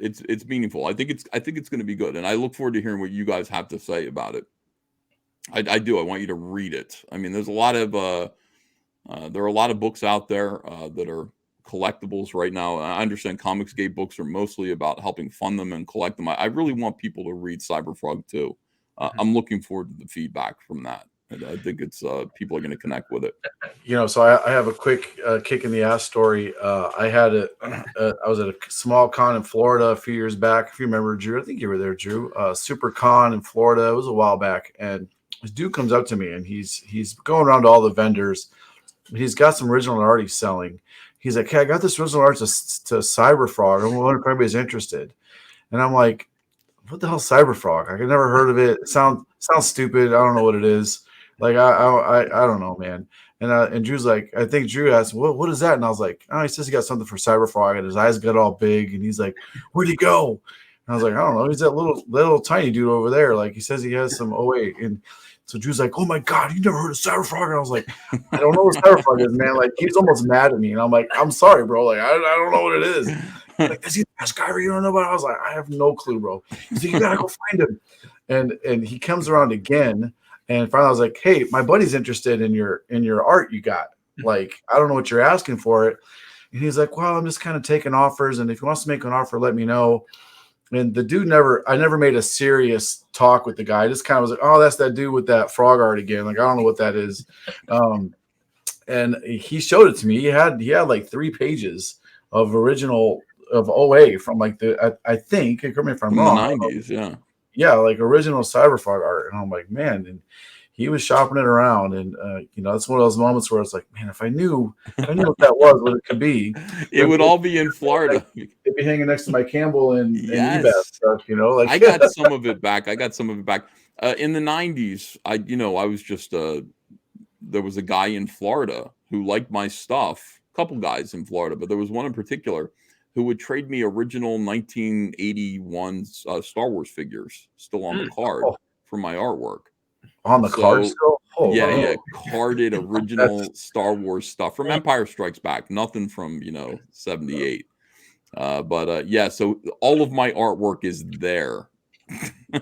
it's meaningful. I think it's going to be good, and I look forward to hearing what you guys have to say about it. I do. I want you to read it. I mean, there's a lot of there are a lot of books out there that are collectibles right now. I understand Comicsgate books are mostly about helping fund them and collect them. I really want people to read Cyberfrog too. I'm looking forward to the feedback from that. I think it's people are going to connect with it. So I have a quick kick in the ass story. I was at a small con in Florida a few years back. If you remember, Drew, I think you were there, Drew. Super Con in Florida. It was a while back, and this dude comes up to me and he's going around to all the vendors. He's got some original art he's selling. He's like, "Hey, I got this original art to Cyberfrog. I'm wondering if anybody's interested." And I'm like, "What the hell, Cyberfrog? I've never heard of it. It sounds stupid. I don't know what it is. Like I don't know, man." And Drew's like, I think Drew asked, "What is that?" And I was like, "Oh, he says he got something for Cyberfrog." And his eyes got all big, and he's like, "Where'd he go?" And I was like, "I don't know. He's that little tiny dude over there. Like he says he has some 08." And so Drew's like, "Oh my God, you never heard of Cyberfrog?" And I was like, "I don't know what Cyberfrog is, man." Like he's almost mad at me, and I'm like, "I'm sorry, bro. Like I don't know what it is." Like, "Is he the best guy you don't know about?" I was like, "I have no clue, bro." He's like, "You gotta go find him." And he comes around again, and finally I was like, "Hey, my buddy's interested in your art you got. Like, I don't know what you're asking for it." And he's like, "Well, I'm just kind of taking offers, and if he wants to make an offer, let me know." And the dude I never made a serious talk with the guy. I just kind of was like, "Oh, that's that dude with that frog art again." Like, I don't know what that is. And he showed it to me. He had like 3 pages of original of OA from like I think, correct me if I'm wrong, the 90s, yeah. Yeah, like original Cyberfrog art. And I'm like, man, and he was shopping it around. And that's one of those moments where it's like, man, if I knew what that was, what it could be. It would all be in Florida. It'd be hanging next to my Campbell and Yes. eBay stuff, like I got some of it back. In the 90s, I was just there was a guy in Florida who liked my stuff. A couple guys in Florida, but there was one in particular who would trade me original 1981 Star Wars figures still on the card for my artwork. On the card still? Oh, yeah, wow. yeah, carded original Star Wars stuff from Empire Strikes Back. Nothing from 78. Yeah, so all of my artwork is there.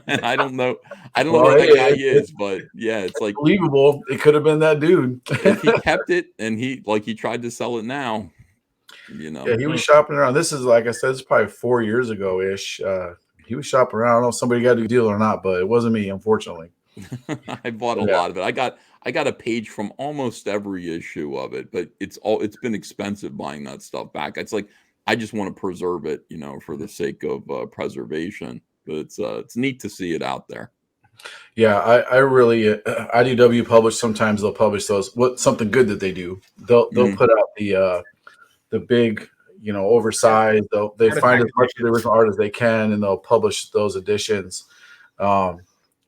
And I don't know Well, what that hey, guy is, but yeah, it's like believable. It could have been that dude. if he kept it and he tried to sell it now, you know. Yeah, he was shopping around. This is, like I said, it's probably 4 years ago ish. He was shopping around. I don't know if somebody got a deal or not, but it wasn't me, unfortunately. I bought a lot of it. I got a page from almost every issue of it, but it's been expensive buying that stuff back. It's like I just want to preserve it, you know, for the sake of preservation. But it's neat to see it out there. Yeah, I really IDW publish. Sometimes they'll publish something good that they do. They'll put out the big, you know, oversized. They find as much of the original art as they can, and they'll publish those editions.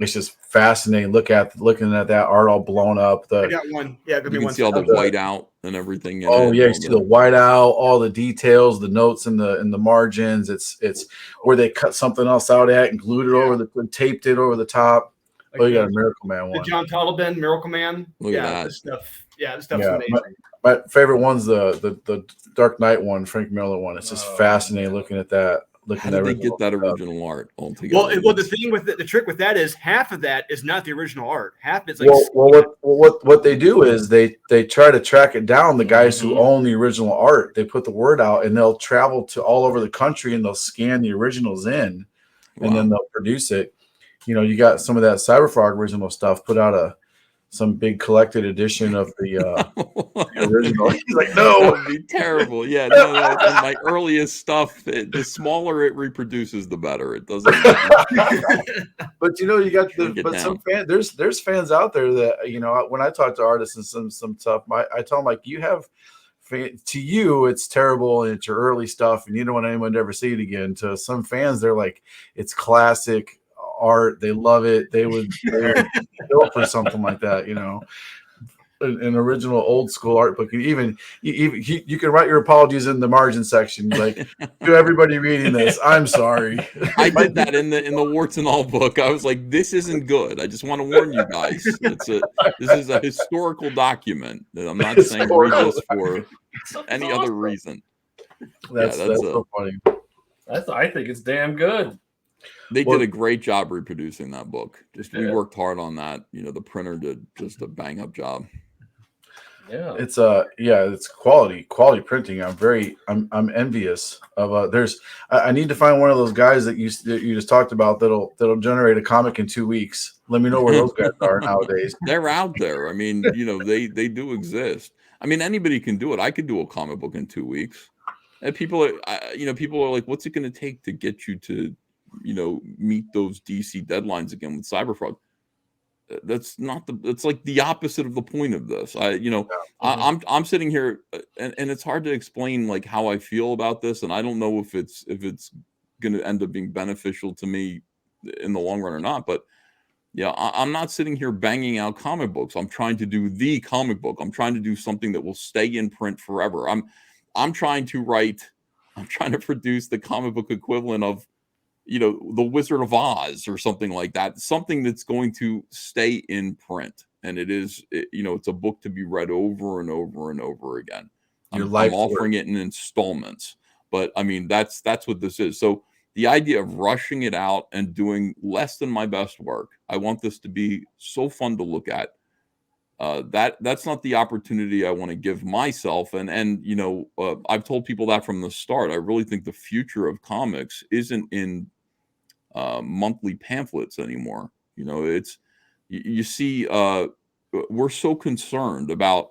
It's just fascinating. Looking at that art all blown up. I got one. Yeah, you can see all the white out and everything. You see the white out, all the details, the notes in the margins. It's where they cut something else out at and glued it over taped it over the top. Like you got a Miracle Man one. The John Totleben Miracle Man. Look at that. This stuff. Yeah, this stuff's amazing. My favorite one's the Dark Knight one, Frank Miller one. It's just fascinating looking at that. How did they get that original art altogether? Well, the thing with the trick with that is half of that is not the original art. Half is like what they do is they try to track it down. The guys who own the original art, they put the word out, and they'll travel to all over the country and they'll scan the originals in, and then they'll produce it. You know, you got some of that Cyberfrog original stuff. Put out some big collected edition of the original. He's like, no, that would be terrible. Yeah, no, my earliest stuff. The smaller it reproduces, the better. It doesn't. But you know, you got some fans. There's fans out there that, you know, when I talk to artists and some stuff, I tell them, like, you have. To you, it's terrible and it's your early stuff, and you don't want anyone to ever see it again. To some fans, they're like, it's classic art. They love it. They would go for something like that, you know, an original old school art book. And you can write your apologies in the margin section, like, to everybody reading this, I'm sorry. I did that in the warts and all book. I was like, this isn't good. I just want to warn you guys. This is a historical document. I'm not saying read this for any other reason. That's so funny. I think it's damn good. They did a great job reproducing that book. We worked hard on that. You know, the printer did just a bang up job. Yeah, it's quality printing. I'm envious of I need to find one of those guys that you just talked about that'll generate a comic in 2 weeks. Let me know where those guys are nowadays. They're out there. I mean, you know, they do exist. I mean, anybody can do it. I could do a comic book in 2 weeks. And people are like, what's it going to take to get you to, you know, meet those DC deadlines again with Cyberfrog? That's like the opposite of the point of this. I'm sitting here and it's hard to explain like how I feel about this, and I don't know if it's going to end up being beneficial to me in the long run or not. But yeah, I'm not sitting here banging out comic books. I'm trying to do the comic book. I'm trying to do something that will stay in print forever. I'm trying to produce the comic book equivalent of, you know, The Wizard of Oz or something like that, something that's going to stay in print. And it's a book to be read over and over and over again. I'm offering it in installments, but I mean, that's what this is. So the idea of rushing it out and doing less than my best work, I want this to be so fun to look at. That's not the opportunity I want to give myself. And you know, I've told people that from the start. I really think the future of comics isn't in monthly pamphlets anymore. You know, it's you see, we're so concerned about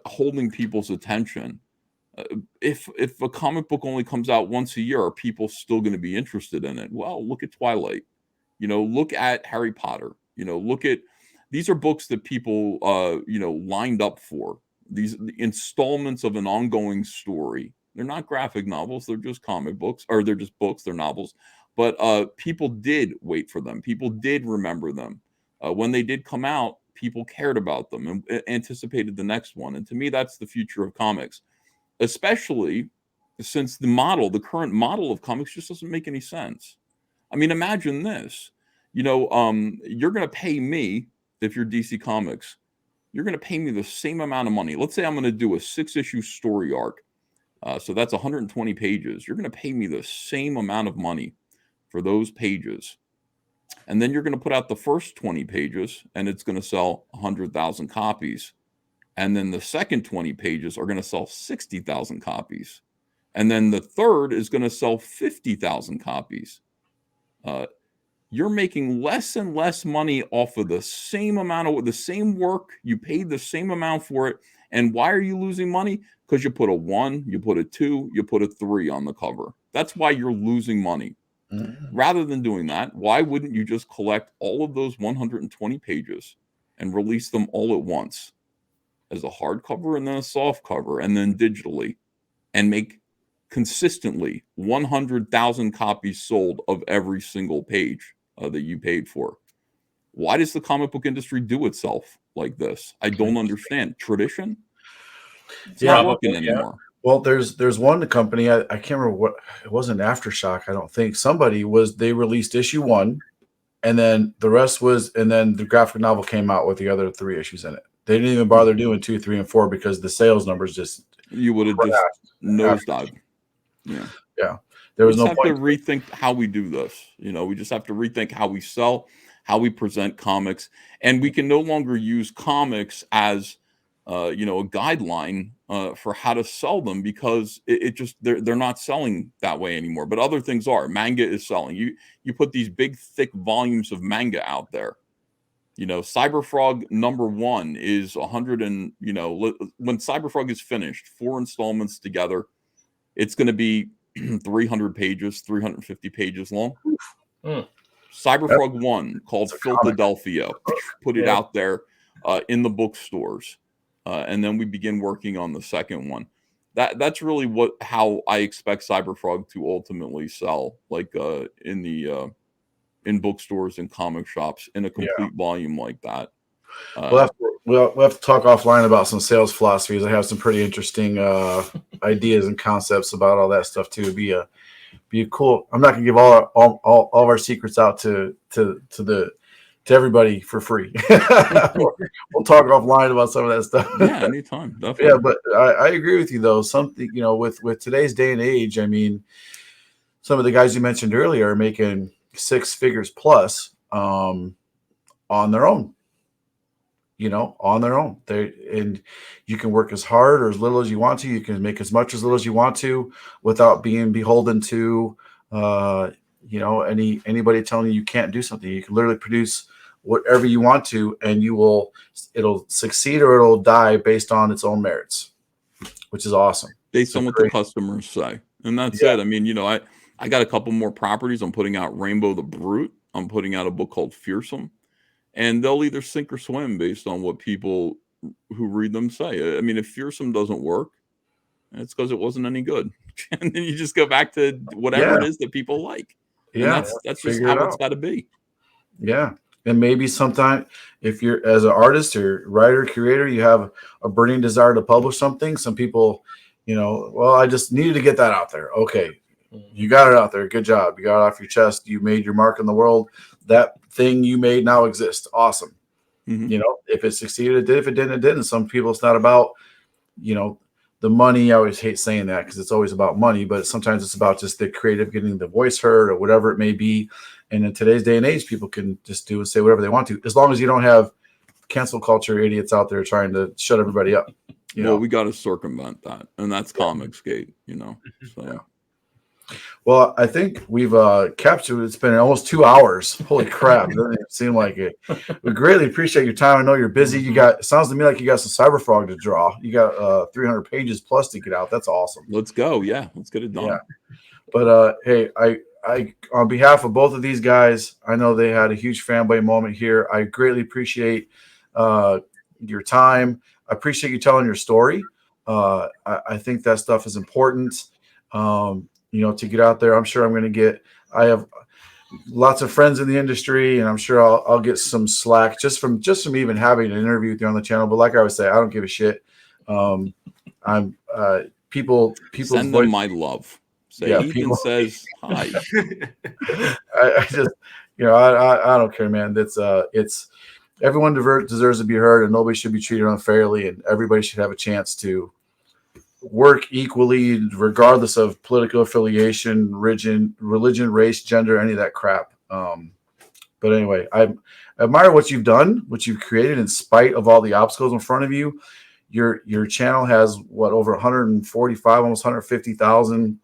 holding people's attention. If a comic book only comes out once a year, are people still going to be interested in it? Well, look at Twilight. You know, look at Harry Potter. You know, these are books that people lined up for. These installments of an ongoing story. They're not graphic novels. They're just comic books, or they're just books. They're novels. But people did wait for them. People did remember them. When they did come out, people cared about them and anticipated the next one. And to me, that's the future of comics, especially since the current model of comics just doesn't make any sense. I mean, imagine this. You know, you're going to pay me, if you're DC Comics, you're going to pay me the same amount of money. Let's say I'm going to do a 6-issue story arc. So that's 120 pages. You're going to pay me the same amount of money for those pages. And then you're going to put out the first 20 pages and it's going to sell 100,000 copies. And then the second 20 pages are going to sell 60,000 copies. And then the third is going to sell 50,000 copies. You're making less and less money off of the same amount of the same work. You paid the same amount for it. And why are you losing money? Because you put a 1, you put a 2, you put a 3 on the cover. That's why you're losing money. Rather than doing that, why wouldn't you just collect all of those 120 pages and release them all at once as a hardcover and then a soft cover and then digitally, and make consistently 100,000 copies sold of every single page that you paid for? Why does the comic book industry do itself like this? I don't understand. Tradition? It's not working anymore. Well, there's one company, I can't remember what, it wasn't Aftershock, I don't think. They released issue 1, and then the rest was, and then the graphic novel came out with the other 3 issues in it. They didn't even bother doing 2, 3, and 4 because the sales numbers just, you would have just nosedived. Yeah. There was no no point. point. We just have to rethink how we do this. We just have to rethink how we sell, how we present comics, and we can no longer use comics as a guideline for how to sell them, because it just they're not selling that way anymore. But other things are. Manga is selling. You put these big thick volumes of manga out there. Cyberfrog #1 is 100 and when Cyberfrog is finished, 4 installments together, it's going to be 300 pages, 350 pages long. Cyberfrog 1, called Philadelphia, put it out there in the bookstores. And then we begin working on the second one. That's really how I expect Cyberfrog to ultimately sell, like in bookstores and comic shops in a complete volume like that. We'll have to talk offline about some sales philosophies. I have some pretty interesting ideas and concepts about all that stuff too. Be cool. I'm not gonna give all of our secrets out to everybody for free. We'll talk offline about some of that stuff. Yeah, anytime. Definitely. Yeah, but I agree with you though. Something, with today's day and age, I mean, some of the guys you mentioned earlier are making 6 figures plus on their own. On their own. And you can work as hard or as little as you want to. You can make as much as little as you want to without being beholden to anybody telling you can't do something. You can literally produce whatever you want to, and it'll succeed or it'll die based on its own merits, which is awesome. Based on what the customers say. And that's it. I mean, I got a couple more properties. I'm putting out Rainbow the Brute. I'm putting out a book called Fearsome. And they'll either sink or swim based on what people who read them say. I mean, if Fearsome doesn't work, it's because it wasn't any good. And then you just go back to whatever it is that people like. Yeah, and that's just how it's got to be. Yeah. And maybe sometime if you're, as an artist or writer, creator, you have a burning desire to publish something. Some people, I just needed to get that out there. Okay. You got it out there. Good job. You got it off your chest. You made your mark in the world. That thing you made now exists. Awesome. Mm-hmm. If it succeeded, it did. If it didn't, it didn't. Some people, it's not about, the money. I always hate saying that because it's always about money, but sometimes it's about just the creative getting the voice heard or whatever it may be. And in today's day and age, people can just do and say whatever they want to, as long as you don't have cancel culture idiots out there trying to shut everybody up. Well, we got to circumvent that. And that's Comicsgate, so. Yeah. Well, I think we've captured. It's been almost 2 hours. Holy crap! It doesn't even seem like it. We greatly appreciate your time. I know you're busy. It sounds to me like you got some Cyberfrog to draw. You got 300 pages plus to get out. That's awesome. Let's go. Yeah, let's get it done. Yeah. But hey, I on behalf of both of these guys, I know they had a huge fanboy moment here. I greatly appreciate your time. I appreciate you telling your story. I think that stuff is important. To get out there. I'm sure I have lots of friends in the industry, and I'm sure I'll get some slack just from even having an interview with you on the channel. But like I always say, I don't give a shit. People send them my love. Say Ethan says hi. I just, I don't care, man. It's everyone deserves to be heard, and nobody should be treated unfairly, and everybody should have a chance to work equally, regardless of political affiliation, religion, race, gender, any of that crap. But anyway, I admire what you've done, what you've created in spite of all the obstacles in front of you. Your channel has over 145, almost 150,000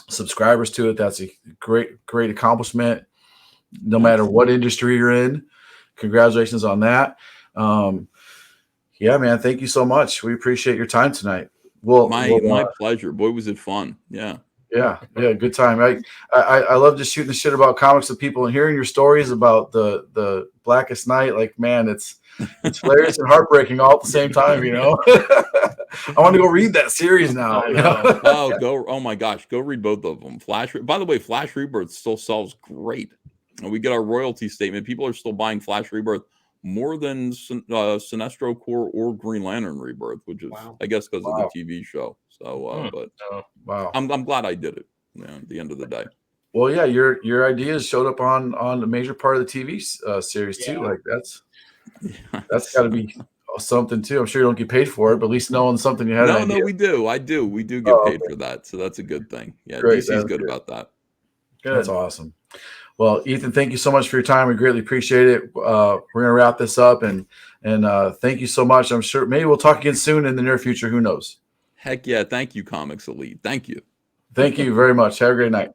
subscribers to it. That's a great accomplishment, no matter what industry you're in. Congratulations on that. Yeah, man, thank you so much. We appreciate your time tonight. My pleasure. Boy, was it fun. Yeah. Yeah, good time. I love just shooting the shit about comics with people and hearing your stories about the Blackest Night. Like, man, it's hilarious and heartbreaking all at the same time, you know. I want to go read that series now. Oh my gosh, go read both of them. By the way, Flash Rebirth still sells great. And we get our royalty statement. People are still buying Flash Rebirth more than Sinestro Corps or Green Lantern Rebirth, which is, I guess, because of the TV show. So, wow, I'm glad I did it. At the end of the day. Well, yeah, your ideas showed up on a major part of the TV series too. Like that's got to be something too. I'm sure you don't get paid for it, but at least knowing something you had. No, we do. We do get paid for that, so that's a good thing. Yeah, Great. DC's good about that. Good. That's awesome. Well, Ethan, thank you so much for your time. We greatly appreciate it. We're gonna wrap this up, and thank you so much. I'm sure maybe we'll talk again soon in the near future. Who knows? Heck yeah! Thank you, Comics Elite. Thank you. Thank you very much. Have a great night.